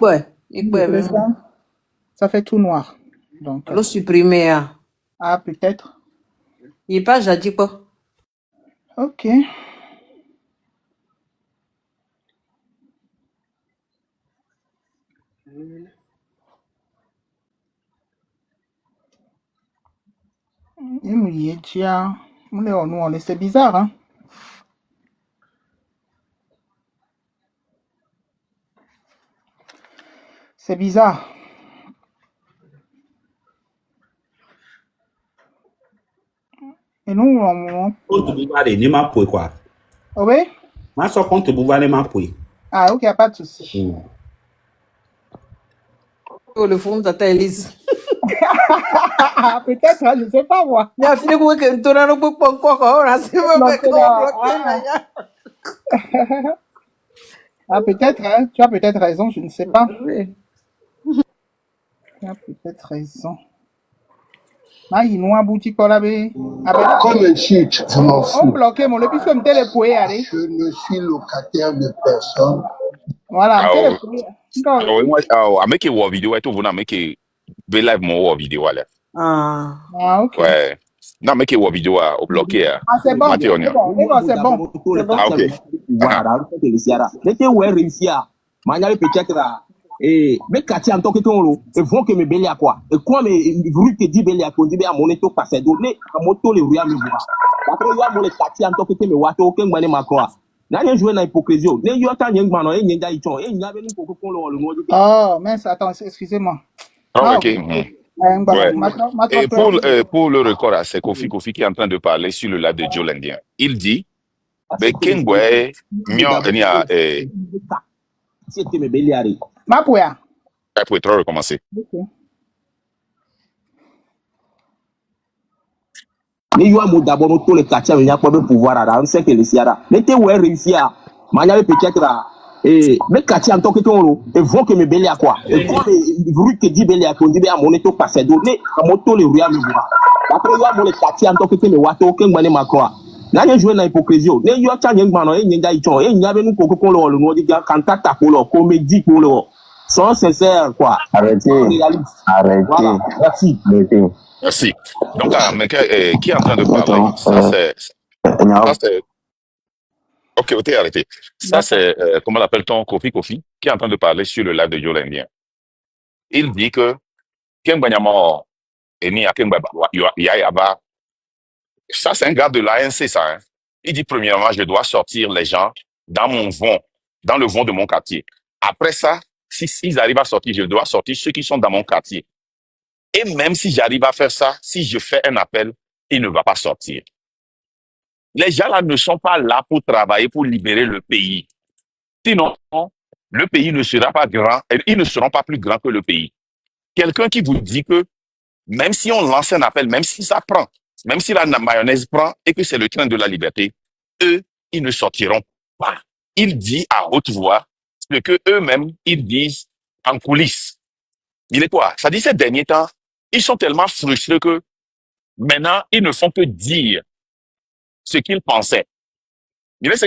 Ça fait tout noir. Donc. Le supprimer. Ah, peut-être. Il passe, j'ai dit quoi? Ok. C'est bizarre, hein? C'est bizarre. Et nous, Compte Bouvare, ni ma pouille, quoi. Oui? Ma soeur compte Bouvare, ma pouille. Ah, ok, pas de souci. Oh, le fond de ta Elise. Peut-être, hein, je ne sais pas, moi. Il a fini pour que tu n'as pas encore. Ah, peut-être, hein? Tu as peut-être raison, je ne sais pas. Oui. Tu as peut-être raison. Ah, il nous a bouti pour la baie. Comme une chute, je m'en fous. On bloquait mon puisque me télépoé, allez. Je ne suis locataire de personne. Voilà, moi, à make une vidéo, tu veux make une live mon vidéo là. Ah, ok. Ouais. Non, make une vidéo au bloqué. Ah, c'est bon. C'est bon. Ah, ok. Voilà, c'était où est réussi à manier peut-être et mais quartier en tant que ton et vont que me belli à quoi et quoi mais rue te dit belli à quoi dit à mon éto passer donner à moto les rues à me voir après il y a mon quartier en tant que me wato aucun mané ma quoi n'a rien joué dans hypocrisie ne yo ta nyeng mano et nyenda iton et nya beni pour qu'on le mot. Oh mince, attends, excusez-moi. Ah, ok. Ouais. Et pour le record, c'est Kofi qui est en train de parler sur le live de Joe l'Indien. Il dit mais Kengwe mio nia c'était me belliari. Ma pouya. Pour trop recommencer. Mais yo amo d'abord tous les quartiers il y a pas de pouvoir à on sait que les siara. N'était où est réussi à manier peut-être et mais quartier en tant que ton et vont que me belli à quoi et quoi rue te dit belli à quoi dit à mon éto passer donner à moto les rues à me voir après yo amo les quartiers en tant que me wato aucun mané ma quoi n'a rien joué dans hypocrisie ne yo ta nyeng mano e nyenda iton e nya benu koko kon lo no diga kanta ta ko lo comédie ko lo Soyons sincères, quoi. Arrêtez. Réalistes. Arrêtez. Voilà. Merci. Arrêtez. Merci. Donc, mais qui est en train de parler? Attends, Ça, c'est... Ça, c'est... Ok, t'es arrêté. Ça, c'est, comment l'appelle-t-on, Kofi, qui est en train de parler sur le live de Joe Indien. Il dit que Kembanyama Eni Akembaba Yaba. Ça, c'est un gars de l'ANC, ça. Hein. Il dit, premièrement, je dois sortir les gens dans mon vent, dans le vent de mon quartier. Après ça, s'ils arrivent à sortir, je dois sortir ceux qui sont dans mon quartier. Et même si j'arrive à faire ça, si je fais un appel, il ne va pas sortir. Les gens là ne sont pas là pour travailler, pour libérer le pays. Sinon, le pays ne sera pas grand, et ils ne seront pas plus grands que le pays. Quelqu'un qui vous dit que même si on lance un appel, même si ça prend, même si la mayonnaise prend et que c'est le train de la liberté, eux, ils ne sortiront pas. Il dit à haute voix ce que eux-mêmes, ils disent en coulisses. Il est quoi? Ça dit ces derniers temps, ils sont tellement frustrés que maintenant, ils ne font que dire ce qu'ils pensaient. Est-ce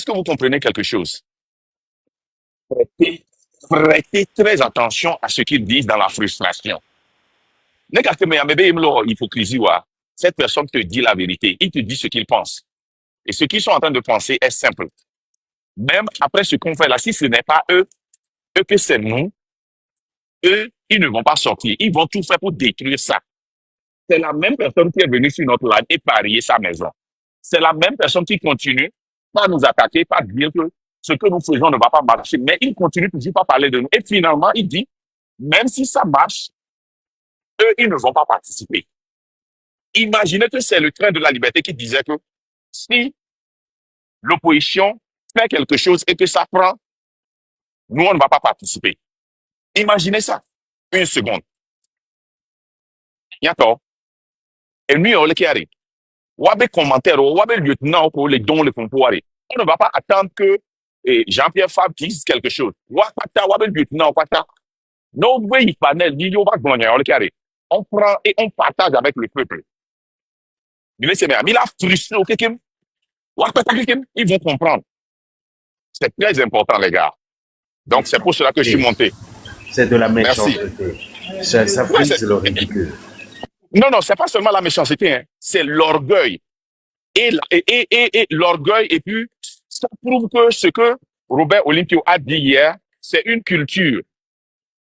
que vous comprenez quelque chose? Prêtez très attention à ce qu'ils disent dans la frustration. Cette personne te dit la vérité. Il te dit ce qu'il pense. Et ce qu'ils sont en train de penser est simple. Même après ce qu'on fait là, si ce n'est pas eux que c'est nous, eux, ils ne vont pas sortir. Ils vont tout faire pour détruire ça. C'est la même personne qui est venue sur notre land et parier sa maison. C'est la même personne qui continue par nous attaquer, par dire que ce que nous faisons ne va pas marcher. Mais il continue toujours pas parler de nous. Et finalement, il dit, même si ça marche, eux, ils ne vont pas participer. Imaginez que c'est le train de la liberté qui disait que si l'opposition fait quelque chose et que ça prend, nous, on ne va pas participer. Imaginez ça. Une seconde. Yato. Et nous, on le arrive. Wabe commentaire, wabe lieutenant pour les dons, les pouvoirs. On ne va pas attendre que Jean-Pierre Fabre dise quelque chose. Wakata, wabe lieutenant, wakata. No way, panel, on prend et on partage avec le peuple. Mais il a frustré au Kekim. Ils vont comprendre. C'est très important, les gars. Donc, c'est pour cela que je suis monté. C'est de la méchanceté. Ça frise le ridicule. Non, c'est pas seulement la méchanceté, hein. C'est l'orgueil. Et l'orgueil, et puis, ça prouve que ce que Robert Olympio a dit hier, c'est une culture.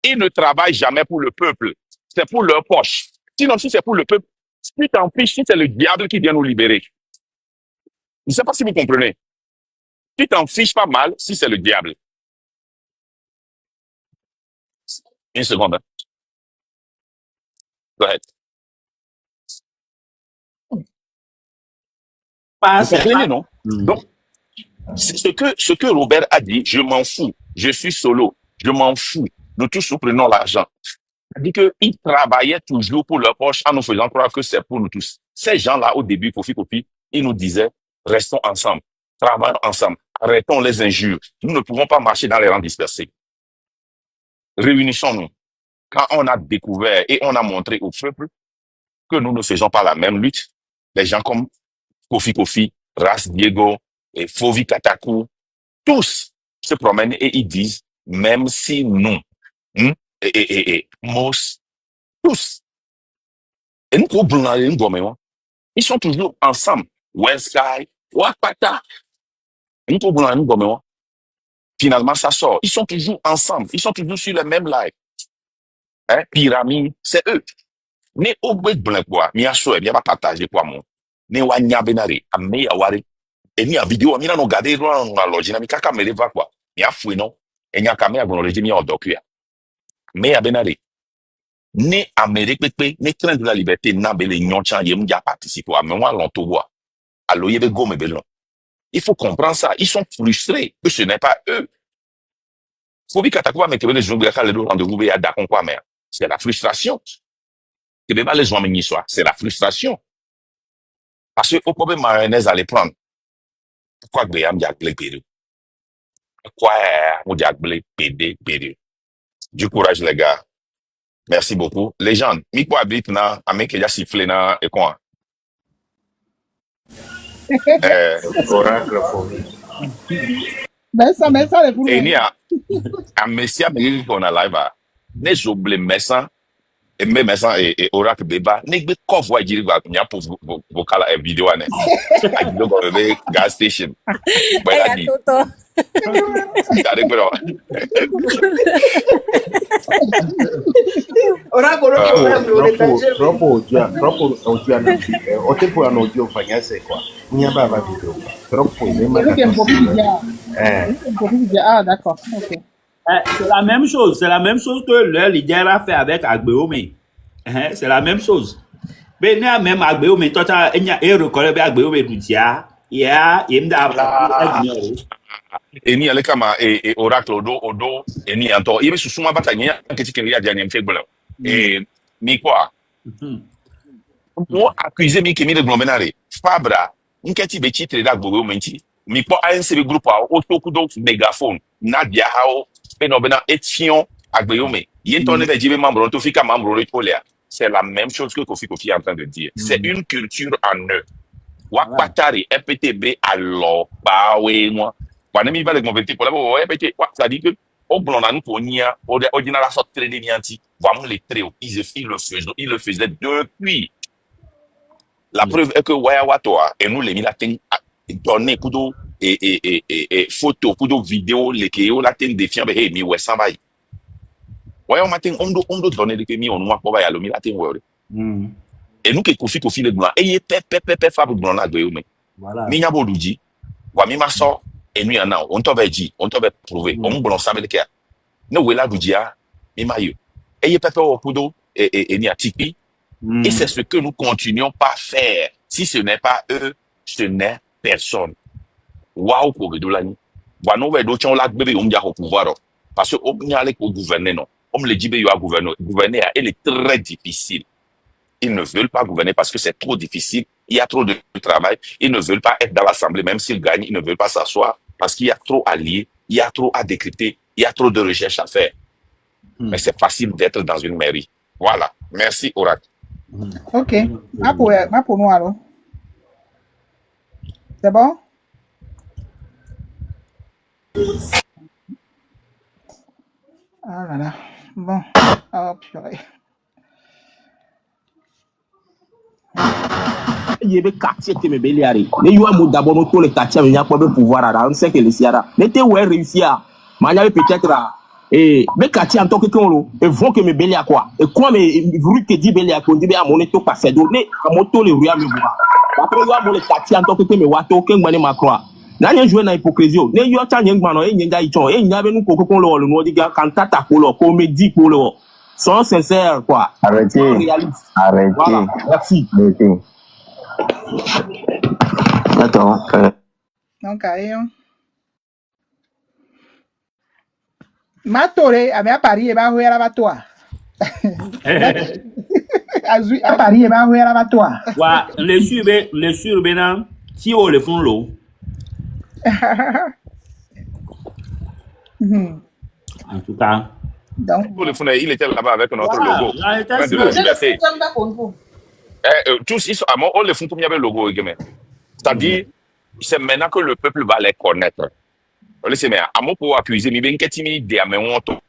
Ils ne travaillent jamais pour le peuple. C'est pour leur poche. Sinon, si c'est pour le peuple, si tu t'en fiches, si c'est le diable qui vient nous libérer. Je ne sais pas si vous comprenez. Tu t'en fiches pas mal si c'est le diable. Une seconde. Hein. Go ahead. Vous comprenez, non? Donc, ce que Robert a dit, je m'en fous. Je suis solo. Je m'en fous. Nous tous, nous prenons l'argent. Il dit qu'ils travaillaient toujours pour leur poche en nous faisant croire que c'est pour nous tous. Ces gens-là, au début, Kofi, ils nous disaient, restons ensemble, travaillons ensemble, arrêtons les injures. Nous ne pouvons pas marcher dans les rangs dispersés. Réunissons-nous. Quand on a découvert et on a montré au peuple que nous ne faisons pas la même lutte, les gens comme Kofi, Ras Diego, et Fovi Katakou, tous se promènent et ils disent, même si nous, Mos, tous, ils sont toujours ensemble. Westside, Wakpata, finalement ça sort. Ils sont toujours ensemble. Ils sont toujours sur le même live. Hein? Pyramide, c'est eux. Ne ogbe blanc quoi, mi aso e bi ba partager quoi mon. Ne wa nya benare, ame ya ware. E ni a vidéo mi na no gade ro na loji na mi kaka me leva quoi. Mi afu no. E nya kamera go loji mi odoku ya. Me ya benare. Ne Amérique pepe, ne train de la liberté na bele nyonchan ye m'ya participer à me wa lonto bois. Allo ye be go me belon. Il faut comprendre ça, ils sont frustrés que ce n'est pas eux. Faut bi katakwa me kebe les gens ga le rendez-vous be ya dakon quoi mais c'est la frustration. C'est la frustration. Parce que au problème mayonnaise à les prendre. Pourquoi Graham Diaglé Pérou? Pourquoi on Diaglé PD? Du courage, les gars. Merci beaucoup. Les gens, Miko habite na, amèque ya sifflé na, et quoi? Oracle for me. Messa le pour Et ni a Messia me qu'on a live a. Ne j'oublie Messa et même Messa et Oracle Beba. Ne be cover dire va nya pour vocal et vidéo ane. A do go be gas station. Voilà dit. Tare pero. Oracle Troppo odiano. O tempo hanno odio fanyase kwa. Nyamba va vidéo. Troppo Ah, d'accord. OK. C'est la même chose. C'est la même chose que le leader a fait avec Agbeome. C'est la même chose. Mais même Agbeome, toi, tu as reconnu Agbeome Doutia. Il y a Et ni ale kama et Oracle odo et ni anto. Il me sousuma batanya que tu kenya dia nyemfe gbolo. Et mi quoi? Moi accusé mi kemi de glomenare. Fabra, nketi be titre da gboro menti. Mi po ANC group a otokudo mégaphone. Nadia hao Benobena Etion Agbeome. Yenton ne jibe membre to fika membre le polea. C'est la même chose que Kofi est en train de dire. C'est une culture en eux. Wakatari FPTB alors bawe moi. Wanemi va le convertir pour la FPT. Ça dit que au blanc nous pour nia ordinaire la sorte de nianti. Vraiment les traits ils le faisaient depuis. La preuve est que Wayawatoa et nous les milatins donné kudo et photo kudo vidéo les keo la ten défiant be mi wesambai. Wayaw matin on do donner que mi on moi ko ba ya lo milatin wori. Et nous que Kofi le blanc et pe fabu blanc na do me. Voilà. Mi nya boduji. Wa mi maso et nous en a on to be ji, on to be prouver. On blanc sabe le kia. No wela dujia mi mayo. Et pepe o kudo et ni atiki. Et c'est ce que nous continuons pas à faire. Si ce n'est pas eux, ce n'est personne. Waouh, pour Gedolani. Wano we do chon la bébé on dia au pouvoir. Parce que on y aller au gouverner non. On me le dit ben gouverner elle est très difficile. Ils ne veulent pas gouverner parce que c'est trop difficile. Il y a trop de travail. Ils ne veulent pas être dans l'assemblée même s'ils gagnent, ils ne veulent pas s'asseoir parce qu'il y a trop à lire, il y a trop à décrypter, il y a trop de recherches à faire. Mais c'est facile d'être dans une mairie. Voilà. Merci Oracle. OK. Ma pour nous alors. C'est bon? Ah là là. Bon. Oh purée. Il y avait quartier qui me béliari. Mais il y a un d'abord nous tous les quartiers mais il y a pas de pouvoir à on sait que les siara. N'était où réussi à manière peut-être et mes quartiers en tant que qu'on et vont que me bélia quoi. Et quoi mais vous que dit bélia qu'on dit à mon éto passer donner à moto les rues à me voir. Après il y a mon quartier en tant que me wato que ngwane makroa. Na nye jouer na hypocrisie. Ne yo cha nye ngmano e nyenga ichon e nyabe nu koko kon lo no diga kan tata ko lo ko médit ko lo. Sont sincères quoi. Arrêtez. Arrêtez. Voilà. Merci. Arrêtez. Attends. Donc Matore a Paris et ba hoya la toi. Azui a Paris et ba hoya la toi. Wa les sur bena si on le font l'eau. En tout cas. Donc, Pour le fond, il était là-bas avec notre logo. Tous ils sont à moi, on les font comme il y avait le logo également. C'est-à-dire, c'est maintenant que le peuple va les connaître. Laissez-moi, à mon pour accuser, mais bien qu'est-il dit à mes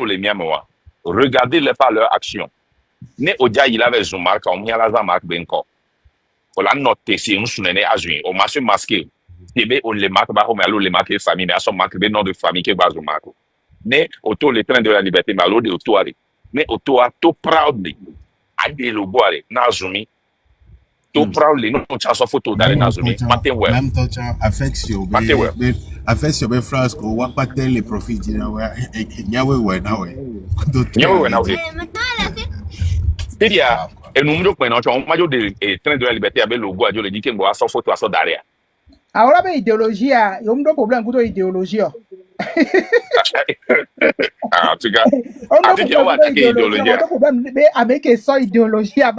les miens moi. Regardez-les par leur action. Ne odia il avait son marque, on y a la marque benko. On l'a noté, c'est un souvenir à juin. On m'a su masqué. On les marque, mais alors les marques famille, mais à son marque, des noms de famille qui base au marque. Ne autour les trains de la liberté, mais alors de autour. Ne autour, tout proudly. À des logos, Nazumi. Tout proudly, nous, on a photo d'aller Nazumi. Matin, ouais. Même temps, affection. Affection, mais phrase, qu'on voit pas tel les profits, il y a ouais, c'est-à-dire, et nous nous prenons, on m'a dit des trains de la liberté avec le logo, je le dis qu'il doit s'en photo à son derrière. Alors, la idéologie, il y a un problème avec l'idéologie. En tout cas, on dit qu'on va attaquer l'idéologie. Mais avec son idéologie, il y a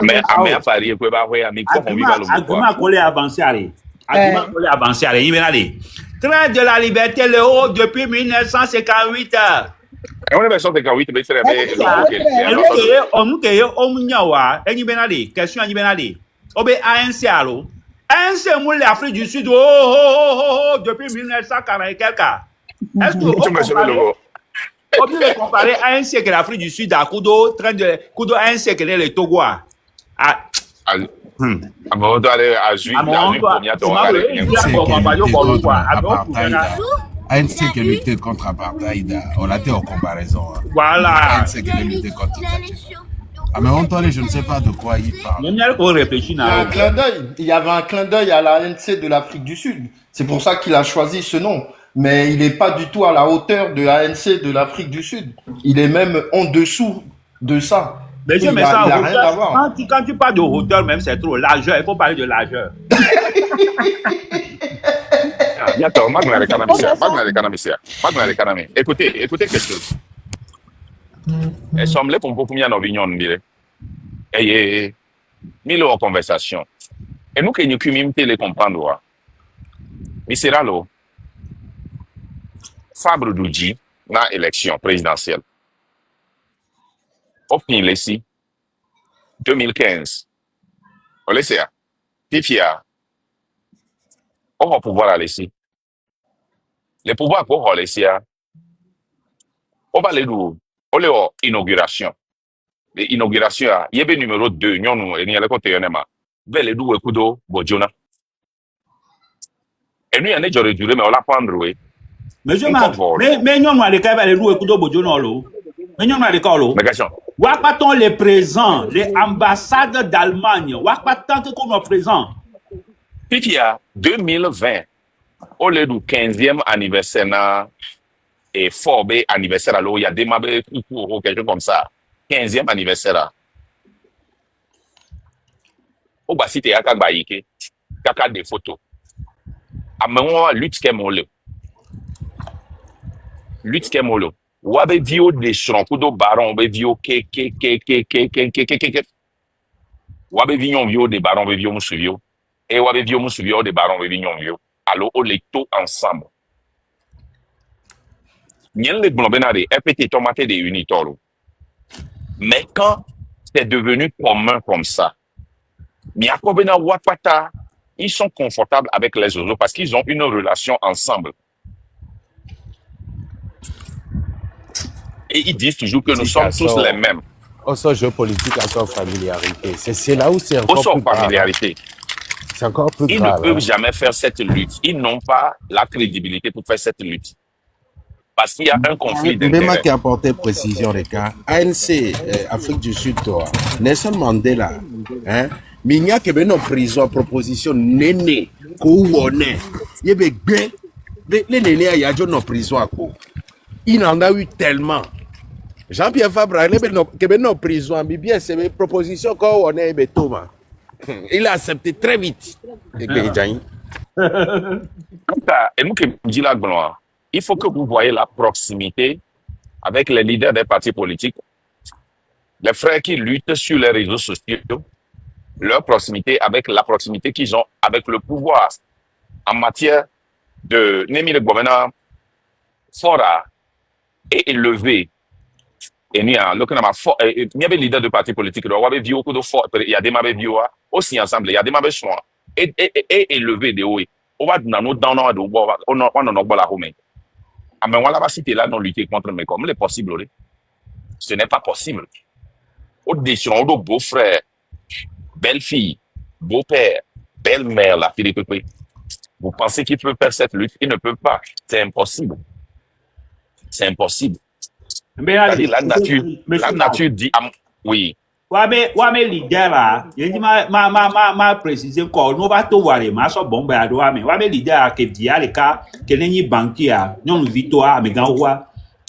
mais à Paris, il peut pas avoir un micro, on va le voir. Argument collé avancé, argument collé avancé, il va aller. Train de la liberté, le haut depuis 1958. On est version 58, mais c'est la on nous question à Benali. Obe ANC allo. ANC moule l'Afrique du Sud, oh, depuis 1940 et quelques. Est-ce que on peut le comparer à un siècle l'Afrique du Sud à Kudo à un siècle le Togo à ANC qui luttait contre l'apartheid, on a été en comparaison. Voilà. ANC qui luttait contre l'apartheid. Ah mais on je ne sais pas de quoi il parle. Il y avait un clin d'œil à l'ANC de l'Afrique du Sud. C'est pour ça qu'il a choisi ce nom. Mais il n'est pas du tout à la hauteur de l'ANC de l'Afrique du Sud. Il est même en dessous de ça. Mais je mets ça en hauteur. Quand tu parles de hauteur, même c'est trop. Largeur, il faut parler de largeur. Écoutez quelque chose. Elle semblait pour beaucoup mieux en opinion, on dirait. Et mille en conversation. Et nous, qui nous communauté les comprendre, mais c'est là, là. Fabre Doudji, dans l'élection présidentielle. Au fin, ici, 2015. On laisse ça. Tifia. On va pouvoir aller ici. Les pouvoirs pour aller ici, on va aller d'où? On va aller inauguration. L'inauguration, il y a numéro 2, nous, et nous allons continuer. Vers les deux, Kudo, Bojona. Et nous, il y en a déjà duré, mais on l'a prendre, oui. Mais je mais nous, on a des cas, les deux, Kudo, Bojona, mais nous, on a des cas, Wakaton les présents, les ambassades d'Allemagne, Wakaton que nous présents. Puis il y a 2020, au lieu du 15e anniversaire, et fort anniversaire, alors il y a des mabés ou quelque chose comme ça. 15e anniversaire. Au bas, si tu as kaka des photos. À moment, lutte kemolo. Lutte kemolo. Ou avec vio des chrancudo baron, avec vio ou avec vio des barons, avec vio mousuvio. Et ou avec vio mousuvio des barons, avec vio. Alors, on les tout ensemble. Nien les blombenari, répété tomate des unitoro. Mais quand c'est devenu commun comme ça, Miakobena Wapata, ils sont confortables avec les autres parce qu'ils ont une relation ensemble. Et ils disent toujours que nous sommes tous les mêmes. Au son géopolitique, à son familiarité. C'est là où c'est encore plus familiarité. C'est encore plus ils grave. Ils ne peuvent jamais faire cette lutte. Ils n'ont pas la crédibilité pour faire cette lutte. Parce qu'il y a un conflit d'intérêts. Même qui a apporté précision, les cas. ANC, Afrique du Sud, toi, Nelson Mandela, hein, Minya qui est en prison en proposition néné, kouwoné, il y a les nénés il y a en prison à quoi. Il en a eu tellement. Jean-Pierre Fabre, qui est en prison, mais bien c'est proposition kouwoné et Thomas. Il a accepté très vite. Et nous qui dit la gloire. Il faut que vous voyez la proximité avec les leaders des partis politiques, les frères qui luttent sur les réseaux sociaux, leur proximité avec la proximité qu'ils ont avec le pouvoir en matière de Némi le gouverneur fort et élevé. Et il y a des leaders de partis politiques, il y a des mabés bio aussi ensemble, il y a des mabés choix et élevé de haut. On va dans nos ah, mais on va citer là, non lutter contre mais comme c'est possible. Ce n'est pas possible. Au-dessus, on a beau-frère, belle-fille, beau-père, belle-mère, la fille de Pépé. Vous pensez qu'ils peuvent faire cette lutte? Ils ne peuvent pas. C'est impossible. C'est impossible. Mais là, la nature dit oui. Ouais, leader là, il dit ma précisé quoi, nous va tout voir, ma so bombe à doigt, mais ouais, leader qui dit à les cas, que n'est banquier, non victoire, mais quand ouais,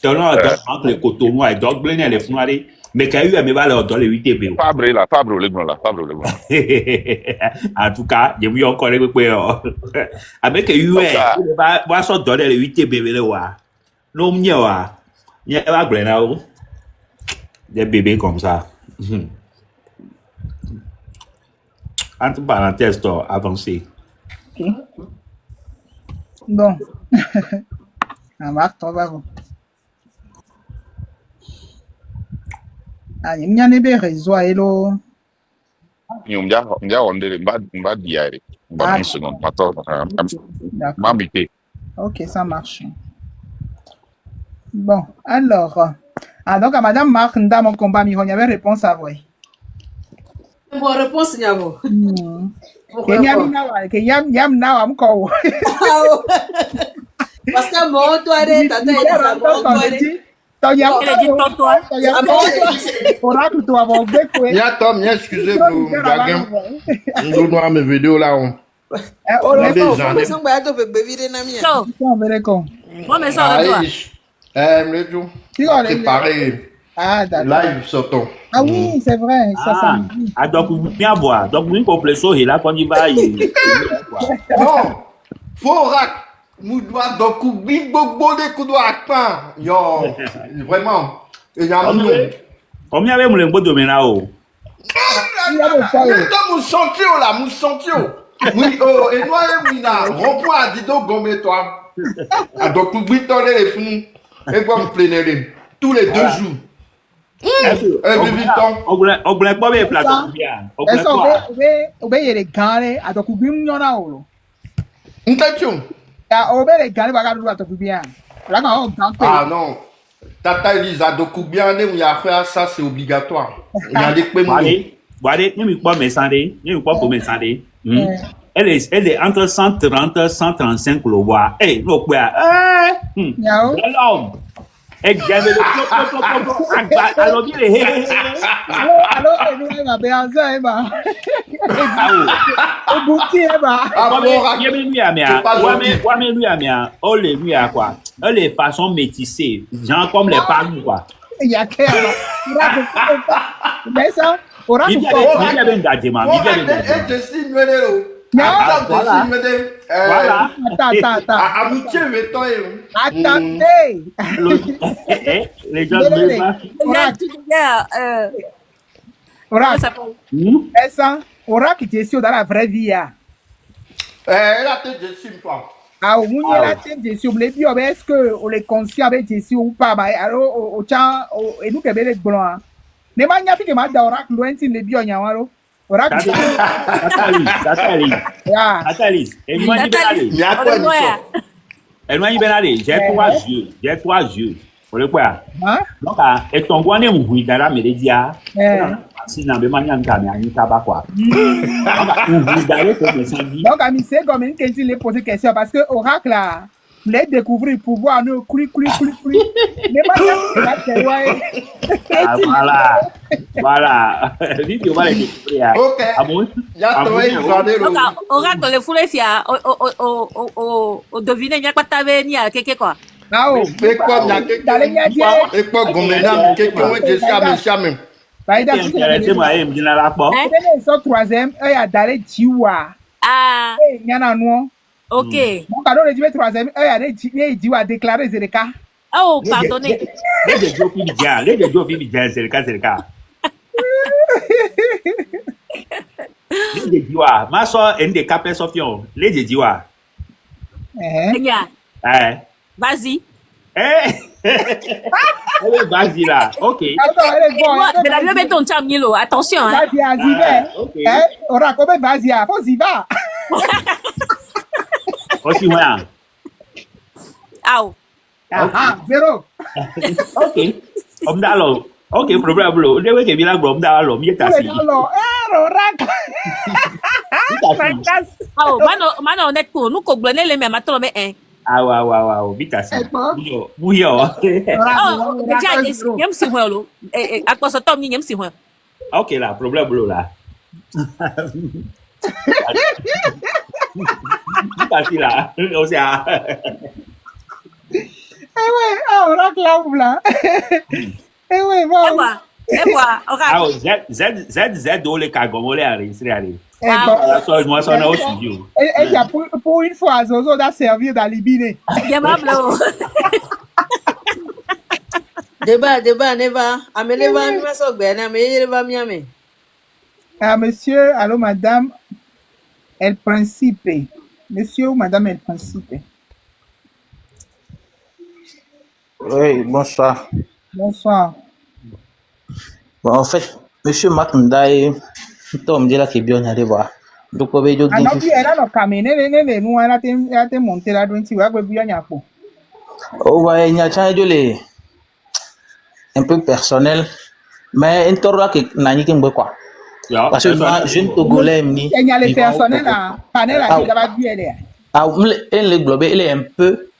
tu as entre les cotonneaux et d'autres blés les fnoirés, mais qu'il y a eu à me valeur dans les 8 TB. Pas brûler, pas brûler. En tout cas, j'ai vu encore les quoi, avec eu, va so donner les 8 TB, le wa, non, n'y a pas brûler des bébés comme ça. Entre parenthèses, avancé. Bon. Marc, toi, va bon. Ah, il y a des réseaux, hello. On va dire, Bon, une seconde. Attends, D'accord. m'habiter. Ok, ça marche. Bon, alors. Donc, à Madame Marc, Nda, mon combat, il y avait réponse à vous. Bon, réponse, Nyavo. Que yam now, I'm called. Parce que mon toi, Oracle, tu vas voir. Il y a Tom, excusez-vous. Nous avons mes vidéos là. Préparé live sur ton. Ah oui, c'est vrai. Ah, donc, bien boire. Donc, nous, pour le et là, quand il va, non, faut rac. Moudoua, donc, bobo de coudoua à pain. Yo, vraiment. Et y a un nom. Combien avez-vous le beau domaine là-haut? Mon sentio là, mon sentio. Oui, oh, et moi, oui, là, rends-moi à Dido Gomé, toi. Ah, donc, oublie ton les fous. Et quoi, me plaigner tous les 2 jours. On voulait pas mes plateaux. Est-ce qu'on veut les gagner à ton coup bien là ou une question. On veut les gagner à ton coup bien. Ah non. Tata Elisa Dokoubian, il y a fait ça, c'est obligatoire. Il y a des paiements. Allez, ne me pas me sandé, ne me pas pour me sandé. Elle est entre 130 et 135 le bois. Eh, non, quoi. L'homme. Examen de alors dit les alors elle va bien ça et bah au bout de bah lui à mia ouais mais lui à mia oh les lui à quoi les façons métissées genre comme les palmes quoi il y a que mais ça il y a un engagement voilà. Attends. Attendez. Les gens ça, Aura qui te suit dans la vraie vie. Elle a été Jessie toi. Ah, oui, elle a été Jessie. Est-ce qu'on est conscient avec Jessie ou pas? Alors, au tien, et nous qui avons les blancs. Ne m'a pas fait que ma d'Aura qui doit être les bio nyawaro. Nathalie, elle m'a dit, j'ai 3 yeux. Pour le quoi? Donc, et ton goût n'est mouillé dans la média. Si n'a pas manière de tabac quoi. Donc, ami, c'est comme une question de poser question parce que Oracle là, les découvrir pouvoir nous voilà. Vite, on va les découvrir. Ok. Oracle le foulé fia au deviner n'y a pas tavé ni à quelque quoi. Ah oh. Et quoi Goména, quelqu'un je suis à monsieur. Troisième, il y a d'aller Tiwa. Ah. Il y en a non. Ok. Mon cadeau de troisième, il y a Tiwa déclaré Zereka. Oh, pardonnez. Les gens c'est le cas. Les Diwa, ma soeur, une des capes Sofion, les Diwa. Vas-y. Vas-y là, ok. De la levée ton chamilo, attention. Vas-y, on raconte, vas-y, faut y va. Aussi, voilà. Zéro. Ok. Ok, problème, bro. Je veux que bien bro, mieux tassi. Mano, honnête pour nous, qu'on blonne les mêmes, attends, mais un. Ah, ouais, vite tassi. Bouillon. Oh, déjà, yam si moi, lo. À quoi ça tombe, yam si moi. Ok, là, problème, bro, là. Tassi, là. On sait, on raconte là. Eh ouais, bon. Et voilà, ah, Z, les cagons, les arrêter. Moi, ça, on a au studio. Et pour une fois, Zozo doit servir dans l'Ibine. Débat, Neva. Ameleva, mi maso ben, ameleva miame. Ah, monsieur, allô, madame, El Principe. Monsieur ou madame El Principe. Oui, bonsoir. Bonsoir. Bon, en fait, monsieur Marc Ndaye, on me dit là qu'il est bien allé voir. Donc, on va dire Ah non, puis elle a nos caméras, nous, elle a été montée là, donc tu vois, que bien, il y a pas. oh, ouais, il y a un peu personnel, mais un tour que nani kimbe quoi. Parce que moi, jeune Togolais, il y a les personnels là, panel là, il va dire elle. Ah, le globe, il est un peu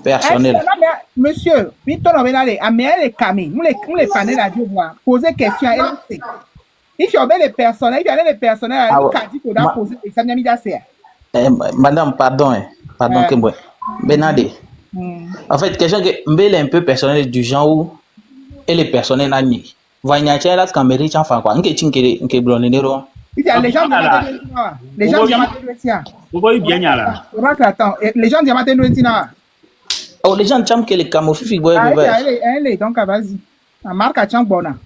personnel. Monsieur, vite on va aller, mais elle est camé, nous les panels là, je vois, poser question, elle sait. Il y a les personnels, il y a les personnels, il dit qu'on a posé, et ça n'a mis d'assez. Madame, pardon, pardon, Kimbe. Benade. En fait, question que Mbele est un peu personnel du genre où et les personnels nani. Voyagez la caméra, tu en fais quoi? N'ke chinkere, n'ke blondenero. Les gens diamatent les gens diamatent le tien. Vous voyez bien là. Attends, les gens diamatent le tien. Oh, les gens tiennent que les camoufles boy. Elle est donc vas-y. La marque a tiens bonne.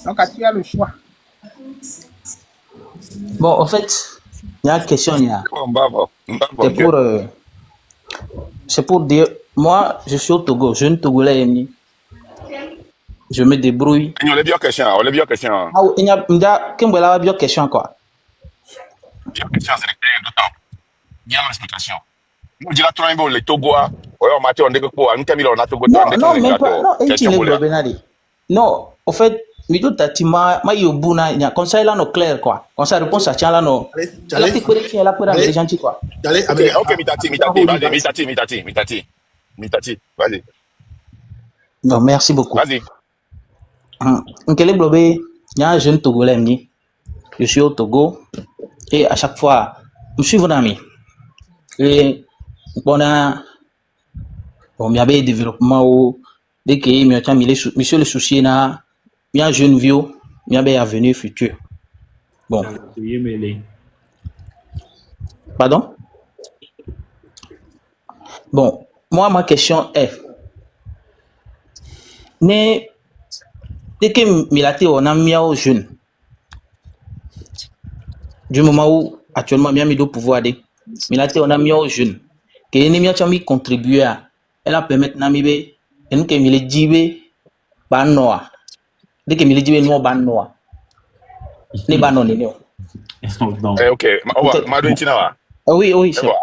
Donc tu as le choix. Bon, en fait, il y a une question, il y a. C'est pour dire, moi, je suis au Togo, jeune Togolais, je me débrouille. On a bien question. Ah, il y a une question, quoi. Bien question, c'est d'autant. Bien l'explication. Nous disons trop un les Togois. On m'a dit on est que quoi, on Camille on a Togo. Non, même pas. Non, non, en fait, Mido Tatima, Mayobuna, il y a comme ça, là, no clair, quoi. Comme ça, réponse à tient là, no. La petite correction est là pour les gens, quoi. Ok, Mitati, vas-y. Non, merci beaucoup. Vas-y. Nkele Blobé, il y a un jeune Togolais, je suis au Togo, et à chaque fois, je suis votre ami. Et bon, il y avait des développements où, dès que monsieur le souci, il y a un jeune vieux, il y a un avenir futur. Bon. Pardon? Bon, moi, ma question est, dès que Milati on a mis aux jeunes, du moment où actuellement il y a mis le pouvoir, Milati on a mis aux jeunes, que l'ennemi a contribué à, elle a permis Namibe, et nous que Miladibe, Banoa, dès que Miladibe nous Banoa, les Banon est néo. Ok, Madouintina. Oui, c'est bon.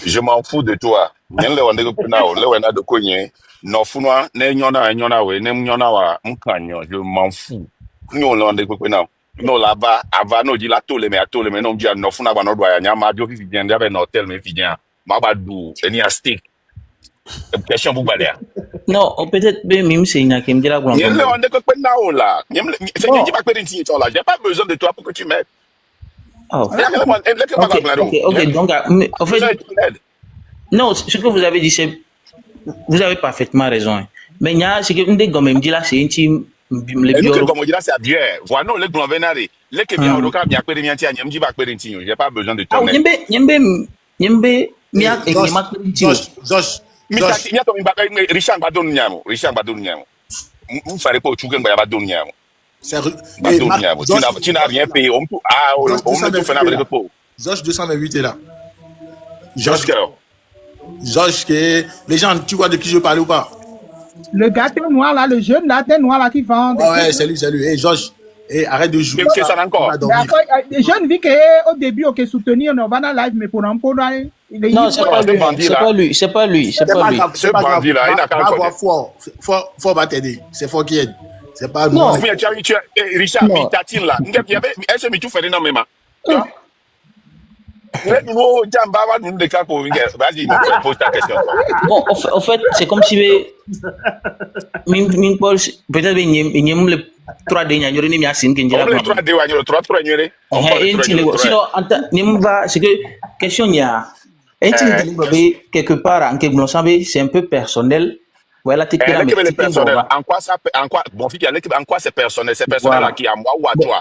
Je m'en fous de toi. Nyen le wande ko na o le wena de ko yen no funwa ne nyona we ne nyona wa mkanyo je m'en fous. Nyo le wande ko na no la ba ava no di la tole me no dia no funwa ba no do ya nya ma jo fi bien dia no hotel me fi bien. Ma ba du eni a stick. Question bu balea. Non, peut-être même c'est une qui me dit la grande. Nyen le wande ko na o la. C'est dit pas que tu là. J'ai pas besoin de toi pour que tu m'aides. Oh. Ok, donc en fait non, ce que vous avez dit, c'est vous avez parfaitement raison. Mais il y a ce que vous dites comme me dit là, c'est un team. Les bureaux comme on dit là, c'est bien. Voilà, non, les grands vénarés, les qui viennent au cas bien que les miens tiennent, me pas que les tiens, j'ai pas besoin de toi. Nyembe, mia et ma Josh, Mitati, mia to Richard Badon Nyamo. On ferait pas au Chouken Badon Nyamo. Tu n'as rien payé. On me tout fait avec le pot. Josh 228 est là. Josh, les gens, tu vois de qui je parle ou pas? Le gâteau noir là, le jeune latin noir là qui vend. Ouais, salut. Hey Josh, arrête de jouer. Qu'est-ce que ça encore? Les jeunes vu qu'au début, on soutenir, on va dans live, mais pour un peu là. Non, c'est pas lui. Ce bandit là, il a qu'à avoir fort va t'aider. C'est fort qui aide. C'est pas nous. Non, mais tu as Richard Mitati là. Est-ce que tu fais énormément? Vas-y, pose ta question. Bon, en fait, c'est comme si peut-être il y a le 3D, il y a une machine qui est là. Sinon, c'est que question il y a quelque part, c'est un peu personnel. Voilà, en quoi, bon, en quoi c'est personnel? C'est personnel là qui est à moi ou à toi?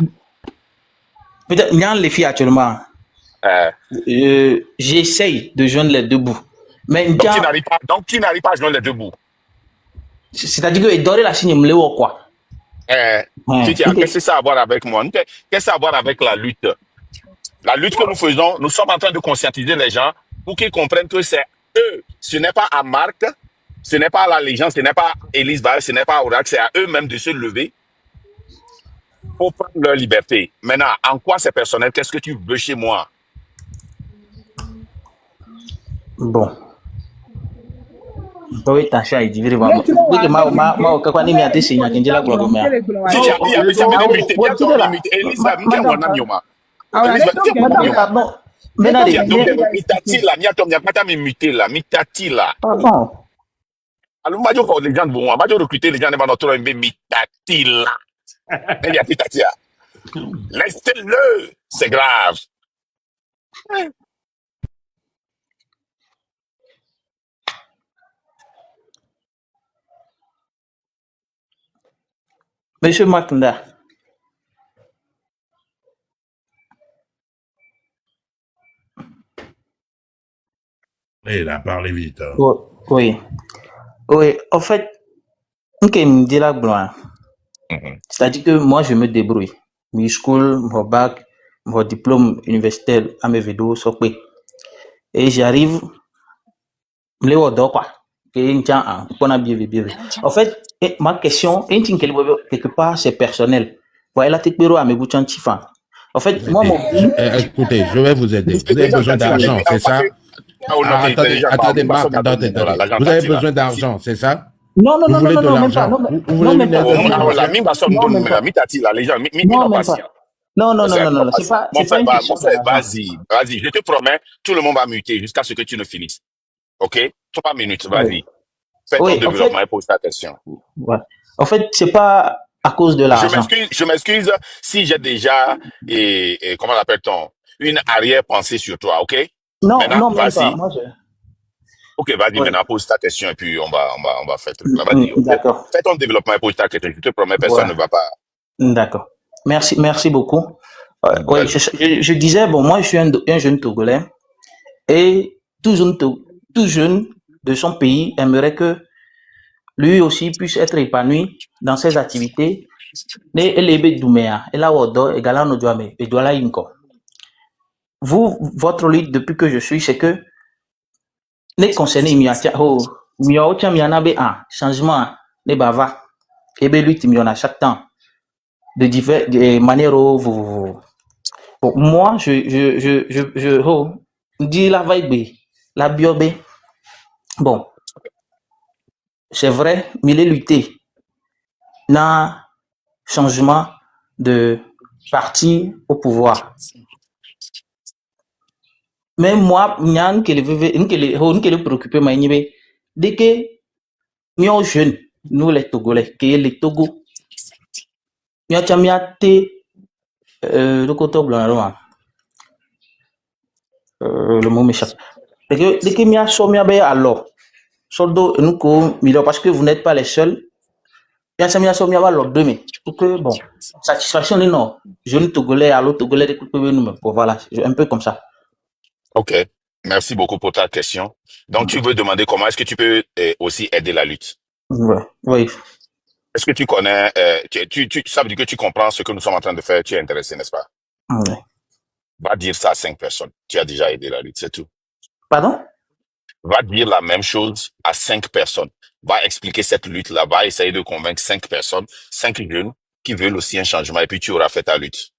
Peut-être, il y a les filles actuellement. J'essaye de joindre les deux bouts. Mais donc tu n'arrives pas à joindre les deux bouts. C'est-à-dire que dorer la signe me quoi. Qu'est-ce que ça a à voir avec moi? Qu'est-ce que ça a à voir avec la lutte? La lutte que nous faisons, nous sommes en train de conscientiser les gens pour qu'ils comprennent que c'est eux. Ce n'est pas à Marc, ce n'est pas à la légende, ce n'est pas à Élise Barré, ce n'est pas à Orac, c'est à eux-mêmes de se lever Faut prendre leur liberté. Maintenant, en quoi c'est personnel? Qu'est-ce que tu veux chez moi? Bon. Oui, t'as chat, il dit vraiment. Dès que ma quand il y a des signes, il y a des problèmes. Laissez-le, c'est grave. Monsieur Makunda. Il a parlé vite. Hein. Oui. Oui, en fait, me dit la blanc. C'est-à-dire que moi, je me débrouille. Mon school, mon bac, mon diplôme universitaire à mes vidéos, et j'arrive, me quoi. En fait, ma question, quelque part, c'est personnel. Voilà, la techpéro à mes boutons tifan. En fait, moi, mon écoutez, je vais vous aider. Vous avez besoin d'argent, c'est ça? Attendez, Marc, attendez. Vous avez besoin d'argent, c'est ça? Non, vous voulez de l'argent. Vous voulez une aide Non, c'est pas une question Vas-y, je te promets, tout le monde va muter jusqu'à ce que tu ne finisses. Ok? 3 minutes, vas-y. Fais ton développement et pose ta question. Ouais. En fait, c'est pas à cause de l'argent. Je m'excuse si j'ai déjà, comment l'appelle-t-on, une arrière-pensée sur toi, ok? Non, vas-y. Ok, vas-y, maintenant pose ta question et puis on va faire tout. Vas-y, okay? D'accord. Fais ton développement et pose ta question. Je te promets, personne ne va pas. D'accord. Merci beaucoup. Ouais, je disais, bon, moi, je suis un jeune Togolais et tout jeune de son pays aimerait que lui aussi puisse être épanoui dans ses activités. Vous, votre lutte depuis que je suis, c'est que les concernés changement les bava et bien lutte à chaque temps de diverses manières. Bon, moi je dis la vibe la biobé. Bon, c'est vrai, mais les lutter dans changement de parti au pouvoir. Mais moi, n'yang que le préoccupé dès que nous jeunes, nous les Togolais, qui est les Togo, le côté blanc, le mot m'échappe. Dès que m'y a sommet alors, soldo nous parce que vous n'êtes pas les seuls. Bien ça m'y sommet alors demain. Pour que bon, satisfaction non, jeunes Togolais, alors Togolais voilà, un peu comme ça. Ok, merci beaucoup pour ta question. Donc, tu veux demander comment est-ce que tu peux aussi aider la lutte? Oui. Est-ce que tu connais, ça veut dire que tu comprends ce que nous sommes en train de faire, tu es intéressé, n'est-ce pas? Oui. Va dire ça à 5 personnes. Tu as déjà aidé la lutte, c'est tout. Pardon? Va dire la même chose à 5 personnes. Va expliquer cette lutte-là, va essayer de convaincre 5 personnes, 5 jeunes qui veulent aussi un changement et puis tu auras fait ta lutte.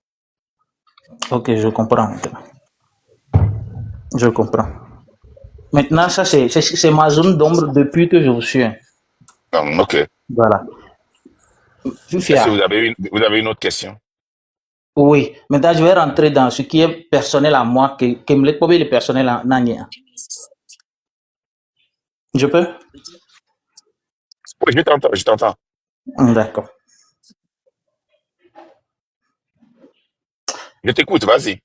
Ok, je comprends maintenant. Je comprends. Maintenant, ça, c'est ma zone d'ombre depuis que je vous suis. Ok. Voilà. Est-ce que vous avez une autre question? Oui. Maintenant, je vais rentrer dans ce qui est personnel à moi, que me l'est pas le personnel à Nania. Je peux? Oui, je t'entends. D'accord. Je t'écoute, vas-y.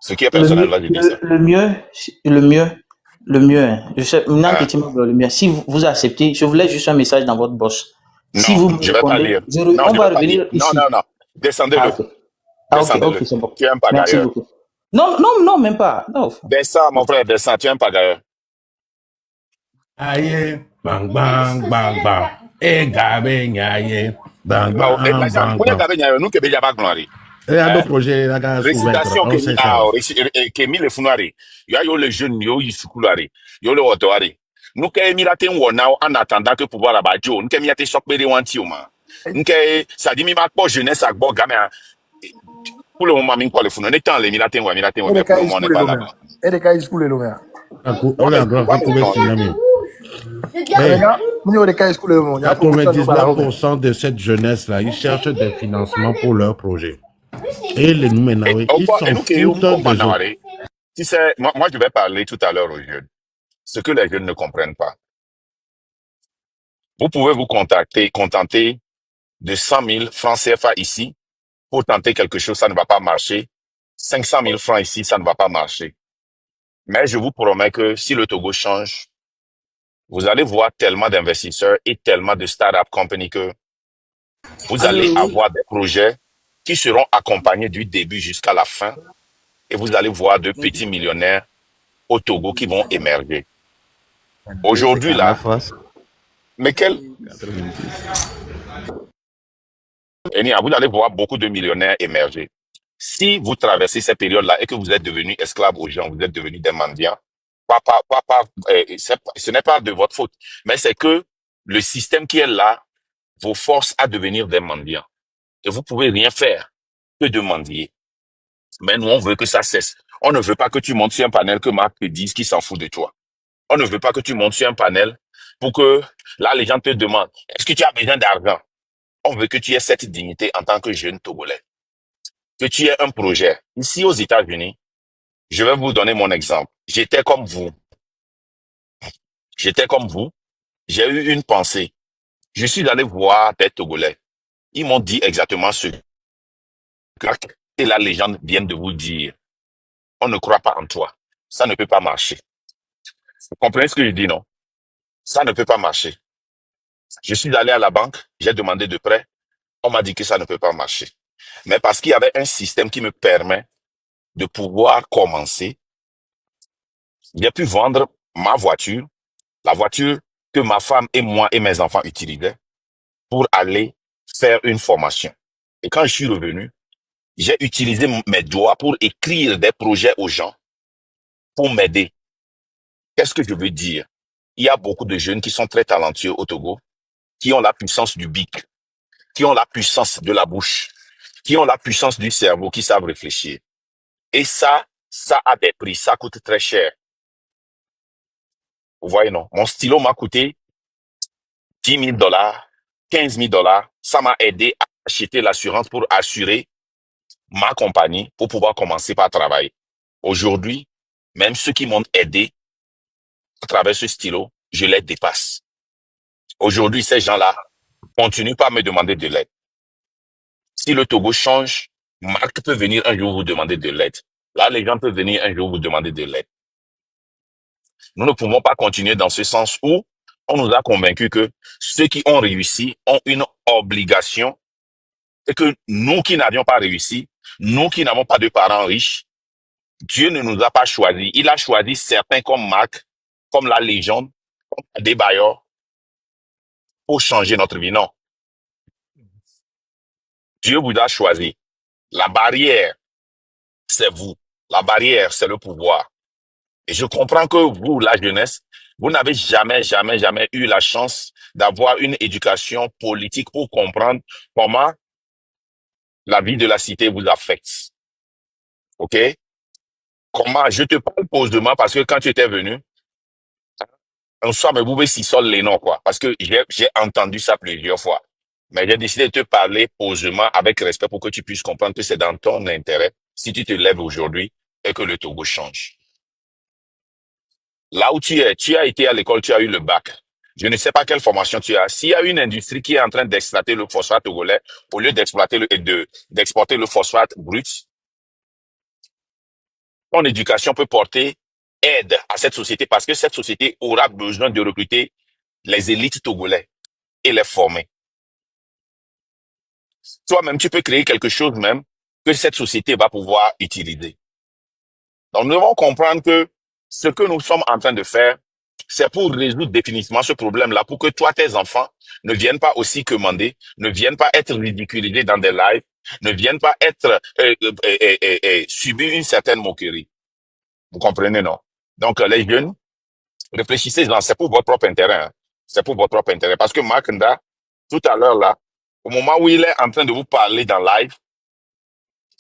Ce qui est personnel, vas-y, dis ça. Le mieux. Je sais, maintenant que tu me le mieux. Si vous acceptez, je voulais juste un message dans votre boss. Non, si vous je vais pas lire. On va revenir ici. Non. Descendez-le. Ok, c'est bon. Tu es un pagailleur. Non, même pas. Non. Descends, mon frère, descends. Tu es un pagailleur. Aïe, bang, bang, bang, bang. Et gabe, aïe, bang, bang, bang. Nous, Québec, pas gloire. Il y a d'autres projets, là, dans récitation que mis les funari. Il y a les jeunes, il y a les soukoulari. Il y a les otoari. Nous, quand on a en attendant que pouvoir abattre, nous, quand on a choqué les wantiouma. Nke, ça dit, mi ma pas jeunesse à bon gamin. Pour le moment, mi quoi le fou. On est temps, les milatés, mais pour le moment, on n'est pas là-bas. Non, mais pourquoi me changer? 99% de cette jeunesse-là, ils cherchent des financements pour leurs projets. Et les Nouménaoué, ils s'en foutent des autres. Tu sais, moi, je vais parler tout à l'heure aux jeunes. Ce que les jeunes ne comprennent pas. Vous pouvez vous contenter de 100 000 francs CFA ici pour tenter quelque chose, ça ne va pas marcher. 500 000 francs ici, ça ne va pas marcher. Mais je vous promets que si le Togo change, vous allez voir tellement d'investisseurs et tellement de start-up companies que vous allez avoir des projets qui seront accompagnés du début jusqu'à la fin et vous allez voir de petits millionnaires au Togo qui vont émerger. Aujourd'hui, là, mais vous allez voir beaucoup de millionnaires émerger. Si vous traversez cette période-là et que vous êtes devenus esclaves aux gens, vous êtes devenus des mendiants, ce n'est pas de votre faute, mais c'est que le système qui est là vous force à devenir des mendiants. Et vous pouvez rien faire que de mendier. Mais nous, on veut que ça cesse. On ne veut pas que tu montes sur un panel que Marc te dise qu'il s'en fout de toi. On ne veut pas que tu montes sur un panel pour que là, les gens te demandent, est-ce que tu as besoin d'argent? On veut que tu aies cette dignité en tant que jeune Togolais. Que tu aies un projet. Ici, aux États-Unis, je vais vous donner mon exemple. J'étais comme vous. J'ai eu une pensée. Je suis allé voir des Togolais. Ils m'ont dit exactement ce que la légende vient de vous dire. On ne croit pas en toi. Ça ne peut pas marcher. Vous comprenez ce que je dis, non? Ça ne peut pas marcher. Je suis allé à la banque, j'ai demandé de prêt. On m'a dit que ça ne peut pas marcher. Mais parce qu'il y avait un système qui me permet de pouvoir commencer, j'ai pu vendre ma voiture, la voiture que ma femme et moi et mes enfants utilisaient pour aller faire une formation. Et quand je suis revenu, j'ai utilisé mes doigts pour écrire des projets aux gens pour m'aider. Qu'est-ce que je veux dire? Il y a beaucoup de jeunes qui sont très talentueux au Togo, qui ont la puissance du bic, qui ont la puissance de la bouche, qui ont la puissance du cerveau, qui savent réfléchir. Et ça a des prix, ça coûte très cher. Vous voyez, non? Mon stylo m'a coûté 10 000 $, 15 000 $. Ça m'a aidé à acheter l'assurance pour assurer ma compagnie pour pouvoir commencer par travailler. Aujourd'hui, même ceux qui m'ont aidé à travers ce stylo, je les dépasse. Aujourd'hui, ces gens-là continuent pas à me demander de l'aide. Si le Togo change, Marc peut venir un jour vous demander de l'aide. Là, les gens peuvent venir un jour vous demander de l'aide. Nous ne pouvons pas continuer dans ce sens où on nous a convaincus que ceux qui ont réussi ont une obligation et que nous qui n'avions pas réussi, nous qui n'avons pas de parents riches, Dieu ne nous a pas choisis. Il a choisi certains comme Marc, comme la légende, comme Adebayor, pour changer notre vie. Non. Dieu vous a choisi. La barrière, c'est vous. La barrière, c'est le pouvoir. Et je comprends que vous, la jeunesse, vous n'avez jamais eu la chance d'avoir une éducation politique pour comprendre comment la vie de la cité vous affecte. OK? Comment, je te parle posément parce que quand tu étais venu, un soir, mais vous pouvez s'y sol les noms, quoi. Parce que j'ai entendu ça plusieurs fois. Mais j'ai décidé de te parler posément avec respect pour que tu puisses comprendre que c'est dans ton intérêt si tu te lèves aujourd'hui et que le Togo change. Là où tu as été à l'école, tu as eu le bac. Je ne sais pas quelle formation tu as. S'il y a une industrie qui est en train d'exploiter le phosphate togolais, au lieu d'exporter le phosphate brut, ton éducation peut porter aide à cette société parce que cette société aura besoin de recruter les élites togolais et les former. Toi-même, tu peux créer quelque chose même que cette société va pouvoir utiliser. Donc, nous devons comprendre que ce que nous sommes en train de faire, c'est pour résoudre définitivement ce problème-là, pour que toi, tes enfants ne viennent pas aussi commander, ne viennent pas être ridiculisés dans des lives, ne viennent pas être subir une certaine moquerie. Vous comprenez, non? Donc, les jeunes, réfléchissez, c'est pour votre propre intérêt. Hein. C'est pour votre propre intérêt. Parce que Marc Nda, tout à l'heure, là, Au moment où il est en train de vous parler dans live,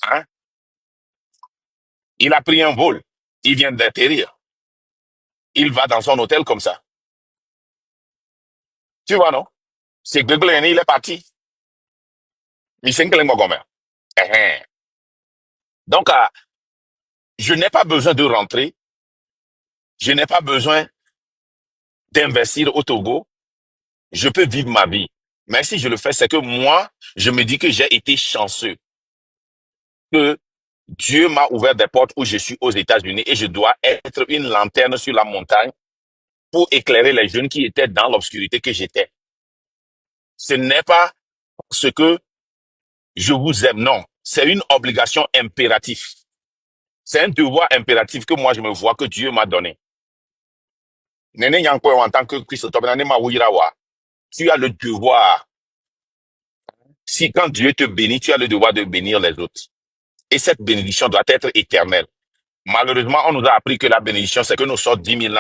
hein, il a pris un vol. Il vient d'atterrir. Il va dans son hôtel comme ça. Tu vois, non? C'est Google, il est parti. Il s'est incliné comme ça. Donc, je n'ai pas besoin de rentrer. Je n'ai pas besoin d'investir au Togo. Je peux vivre ma vie. Mais si je le fais, c'est que moi, je me dis que j'ai été chanceux. Que Dieu m'a ouvert des portes où je suis aux États-Unis et je dois être une lanterne sur la montagne pour éclairer les jeunes qui étaient dans l'obscurité que j'étais. Ce n'est pas ce que je vous aime, non. C'est une obligation impérative. C'est un devoir impératif que moi je me vois que Dieu m'a donné. Nene Yankwe, en tant que Christ, tu as le devoir. Si quand Dieu te bénit, tu as le devoir de bénir les autres. Et cette bénédiction doit être éternelle. Malheureusement, on nous a appris que la bénédiction, c'est que nous sortons 10 000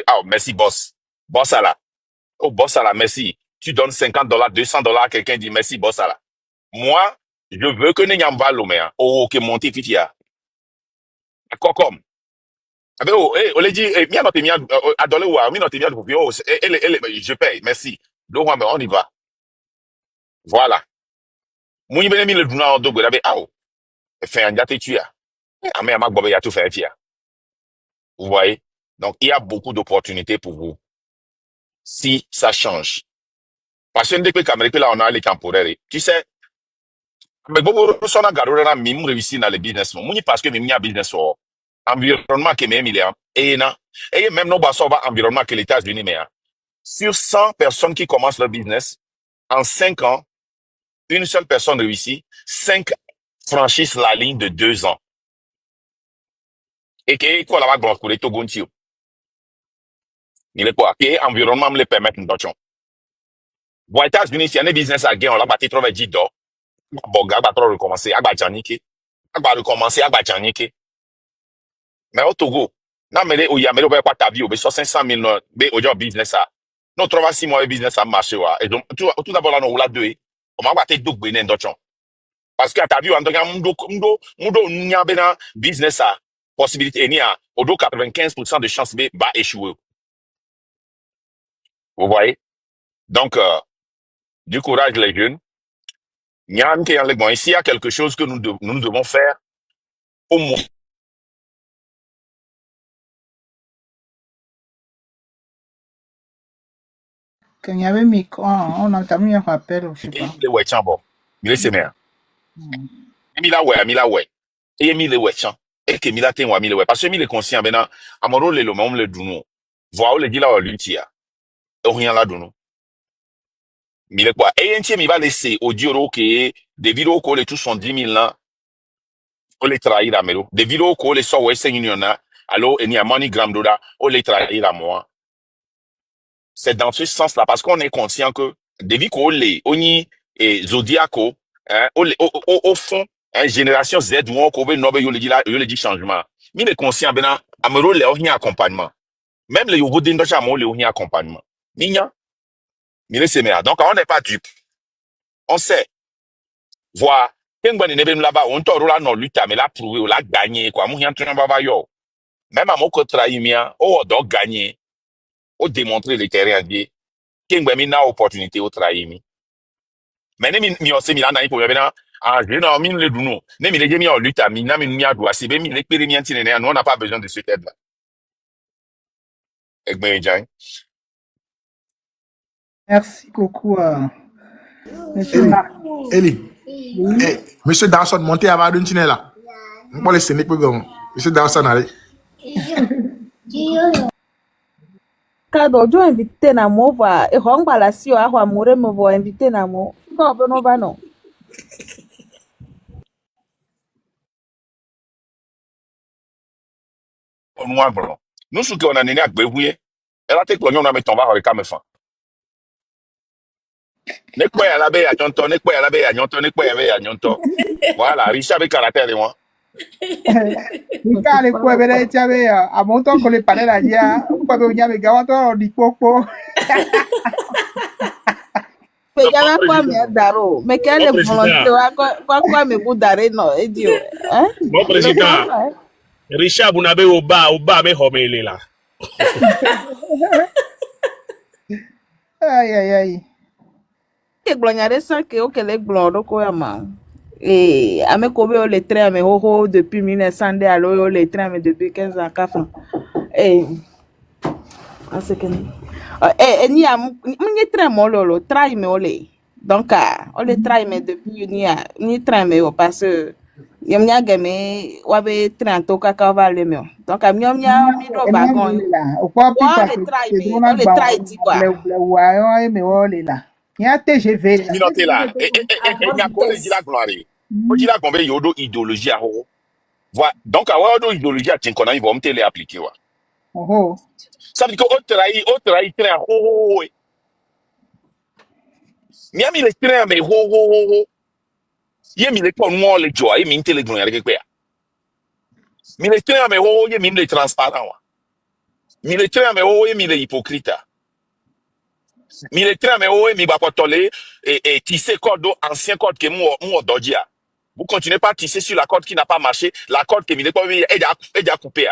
Ah, merci, boss. Boss à la. Oh, boss à la, merci. Tu donnes $50, $200, quelqu'un dit merci, boss à la. Moi, je veux que nous n'ayons pas l'homme. Oh, que monte fitia. Comme. Ah ben, oh, on l'a dit, mia note mia, adolé ou mi note mia de oh, je paye, merci. Donc, on y va. Voilà. Mouni bene mi le duna en dogo, d'abe, ah, oh. Fait un gâté tu as. Ah, mais à ma bobe, y a tout fait, fia. Vous voyez? Donc, il y a beaucoup d'opportunités pour vous. Si ça change. Parce que dès que là, on a les temporaires. Tu sais, mais beaucoup de personnes ont même réussi dans le business. Moi, parce que même il y a business, environnement qui est même il est, et même non, bah, ça va environnement que les États-Unis, mais, sur 100 personnes qui commencent leur business, en 5 ans, une seule personne réussit, 5 franchissent la ligne de 2 ans. Et que, quoi, là-bas, pour les Togontio. Il est quoi? Que environnement me le permet d'entendre. Aux États-Unis, si y a un business à gagner, on l'a battu trop vite d'or. Bon, gars, va trop recommencer, à Badjanike. Va recommencer à Badjanike. Mais au Togo, non, mais il y a pas ta vie, au 500 000, mais au job business, ça. Non, 3 6 mois de business à marcher, et donc, tout d'abord, là, on l'a deux, on m'a battu deux bénin d'entendre. Parce que, t'as vu, en tant que n'y a pas business, ça, possibilité, il y a, au 95% de chances, va échouer. Vous voyez? Donc, du courage, les jeunes. S'il y a quelque chose que nous devons faire, au moins. Quand il y avait micro, on a entamé un rappel, je sais pas. Le wetchan bon. Mile semer. Mila ouais. Et mile wetchan. Et que mila ten wa mile ouais. Parce que mile conscient bena amoro le lo mom le dunu. Voa le dila wa lutia. Et rien la dunu. Mile quoi. Et entier mi va laisser au dioro que des vidéos ko le tous sont 10 000 là. On les trahir à melo. Des vidéos ko le so Western Union là. Alors et ni a MoneyGram doda. On les trahir à moi. C'est dans ce sens-là, parce qu'on est conscient que, depuis qu'on les, oni, et Zodiaco, hein, au fond, hein, génération Z, où on couvre nobe, yo le dit changement. Mais les conscients, ben, amero, les ont accompagnement. Même les yogo d'indocha, amero, les ont accompagnement. Mignon. Mire, c'est merde. Donc, on n'est pas dupe. On sait. Voir, quand on est là-bas, on t'aura là, non, lutte, mais là, prouvé, on l'a gagné, quoi. Mouyan, tu n'as pas yo. Même à mon côté, on doit gagner. On démontrer le terrain de Kengwe mi na opportunité au trahimi. Mais ne mi ose mi la na ipo bena je na mi le duno. Ne mi le je mi en lutte mi na mi adwa se be mi le pere mi antine ne on n'a pas besoin de cette aide là. Egbe jan. Merci beaucoup monsieur Eli. Monsieur Dawson monté à Vadunchine là. On va laisser les programmes. Monsieur Dawson allez. Kado jo invité na mo va e hongba la si o ahwa amore mo vo invité na mo ko be no va no On noir blanc. Nous ce qu'on a nene agbe huye. Elle a te klonyo na me tomba ho ka me fa. Ne kwa ya labe ya nyonto, ne kwa ya labe ya nyonto, ne kwa ya be ya nyonto. Voilà, Richard be caractère de moi. Kale kwa bere chabe ya amonto ko le panela ya kwa be unya be gawa to di popo. Mais il y a quoi, mais Daro? Mais quelle est volonté? Quoi, mais vous d'arrêt, non? Et Dieu. Hein? Mon président, Richard Bounabe Oba me homele là. Aïe, aïe, aïe. Que gloire ça que ok les gloire quoi man. Et ame kobe o le train me ho depuis 1900 de alo le train me depuis 15 ans kafan. Eh ase que ni am ni train mo lolo try me ole. Donc o le try me depuis ni train me o parce que yam nya game wabe train to kaka vale me. Donc am nyom nya mi do wagon. O kwa pita o le try di quoi. Le wayo me ole là. Il y a TGV. Minoté là. Et il y a quoi dit la gloire. On dit la gloire, il y a une idéologie à haut. Voilà. Donc, à avoir une idéologie à tiens qu'on a, ils vont me les appliquer. Oh. Ça veut dire que au trahi, très à haut. Mais il est très à mais haut. Il y a mis les points noirs, les joies, il y a mis les gloires avec quoi. Mais les très à mais haut, il y a mis les transparents. Mais les très à mais haut, il y a mis les hypocrites. Militaire mais oui mi bakotole et tisser corde ancien corde que moi dodia. Vous continuez pas à tisser sur la corde qui n'a pas marché, la corde que militaire est à couper.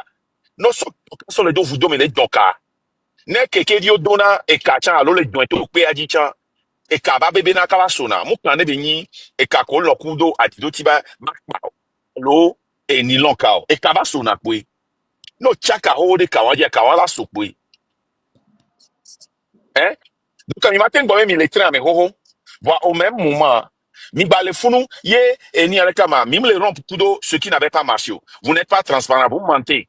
Non sur les deux vous dominer donc ne keke dio dona e kacha alo le don to pe adi chan e ka ba bebe na kawa sona mo kan ne benyi e ka ko lo kudo ati do ti ba lo e ni lon ka e ka ba sona pe no chaka ho de ka wa dia ka wa la so pe hein. Donc, il m'a dit que les trains, mais au même moment, mi balé founou, yé, et ni avec ma, mi me les rompt tout d'eau, ce qui n'avait pas marché. Vous n'êtes pas transparent, vous mentez.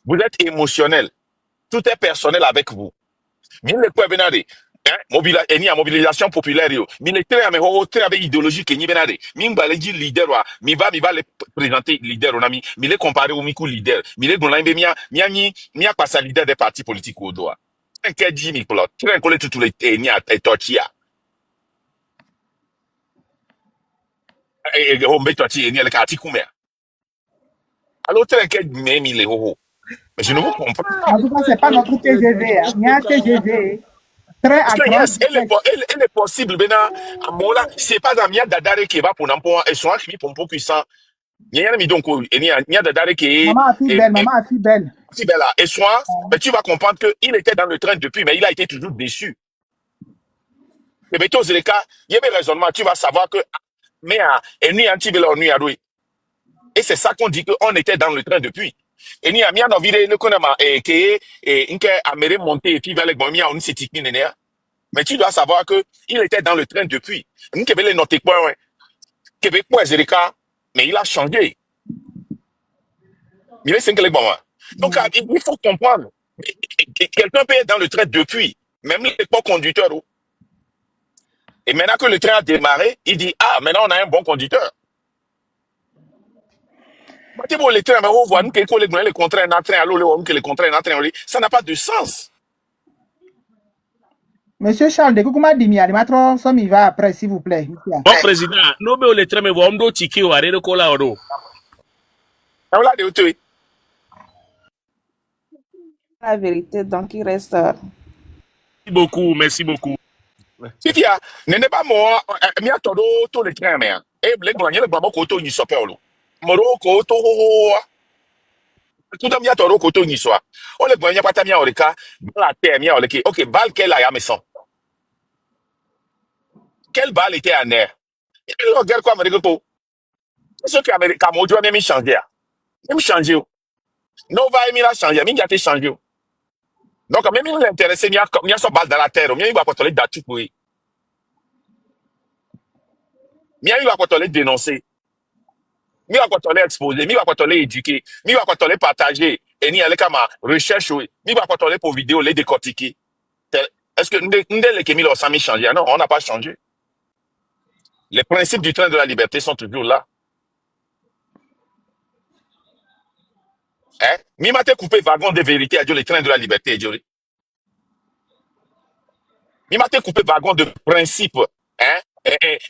Vous êtes émotionnel. Tout est personnel avec vous. Mi le quoi benade, et ni à mobilisation populaire, yo. Mi les trains, mais très avec idéologie que ni benade. Mi balé dit leader, mi va les présenter leader, on a mi les comparer au miku leader. Mi les gonla mia pas sa leader des partis politiques au doigt. Qu'est-ce dit mi plot? Tu vas coller tout les ténia et tortilla. Et on met tortilla et ni le quartier combien? Alors tu qu'est même il est ho. Mais je ne vous comprends pas. En tout cas, c'est pas notre TGV. Il y a un TGV très parce que yes, elle est possible. Bena, à Mola, c'est pas dans Mia Dadare qui va pour n'importe et son qui pour puissant. Il y a mis donc et Mia Dadare qui maman a fille belle. Si belle là. Et soit, mais tu vas comprendre que il était dans le train depuis, mais il a été toujours déçu. Et bien, tous les cas, il y a des raisonnements, tu vas savoir que, mais, et nous, et c'est ça qu'on dit qu'on était dans le train depuis. Et nous, il y a envie de le connaître, et améré monter, et puis, vers les bons, on s'est dit, mais tu dois savoir que il était dans le train depuis. Nous, Québec, notre point, Québec, mais il a changé. Il est 5 les bons. Donc, il faut comprendre. Quelqu'un peut être dans le train depuis, même les pas conducteurs. Et maintenant que le train a démarré, il dit, ah, maintenant on a un bon conducteur. Les trains, mais on voit les contrats en train, ça n'a pas de sens. Monsieur Charles, de Koukouma Dimi, Alimatro, ça m'y va après, s'il vous plaît. Bon, président, nous, les trains, mais on doit tiquer ou arrêter de coller au dos. La vérité, donc il reste. Merci beaucoup. Si tu as, n'est pas moi, mi a todo tous les trains, mais, et les gagner le babo koto ni sopelo. Moro koto, tout a mi a todo koto ni soa. On le gagner pas ta mi a oreka, la terre mi a oreki. Ok, balle quelle a maison. Quelle balle était en air? Il regarde quoi, me regarde. C'est ce que l'Amérique a montré, même changé. Même changé. Nova et Mila changé, même il a été changé. Donc, même il l'intéressé, il y a son balle dans la terre, il va contrôler d'attu pour lui. Il va contrôler dénoncer. Il va contrôler exposer, il va contrôler éduquer, il va contrôler partager. Et il y a les camarades, recherche, il va contrôler pour vidéo, les décortiquer. Est-ce que nous, les Kémil ont changé? Non, on n'a pas changé. Les principes du train de la liberté sont toujours là. Hein? Mimate coupé wagon de vérité à Dieu, le train de la liberté, Dieu. Mimate coupé wagon de principe, hein?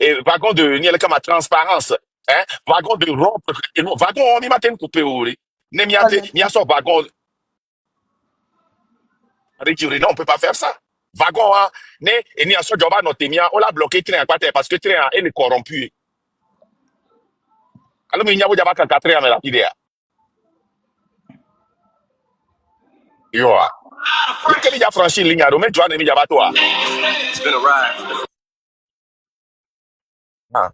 Et wagon de, ni comme transparence, hein? Wagon de rompre, wagon, mimate coupé, ne miate, ni a son wagon. Non, on peut pas faire ça. Wagon, hein, ne, et ni à ce job, non, temia, on l'a bloqué train à côté parce que train, est corrompu. Alors, il n'y a pas de 4 ans, mais la idée. Yo, que mi ja franchi ligne à mais tu vois, mi ja toi. Ah.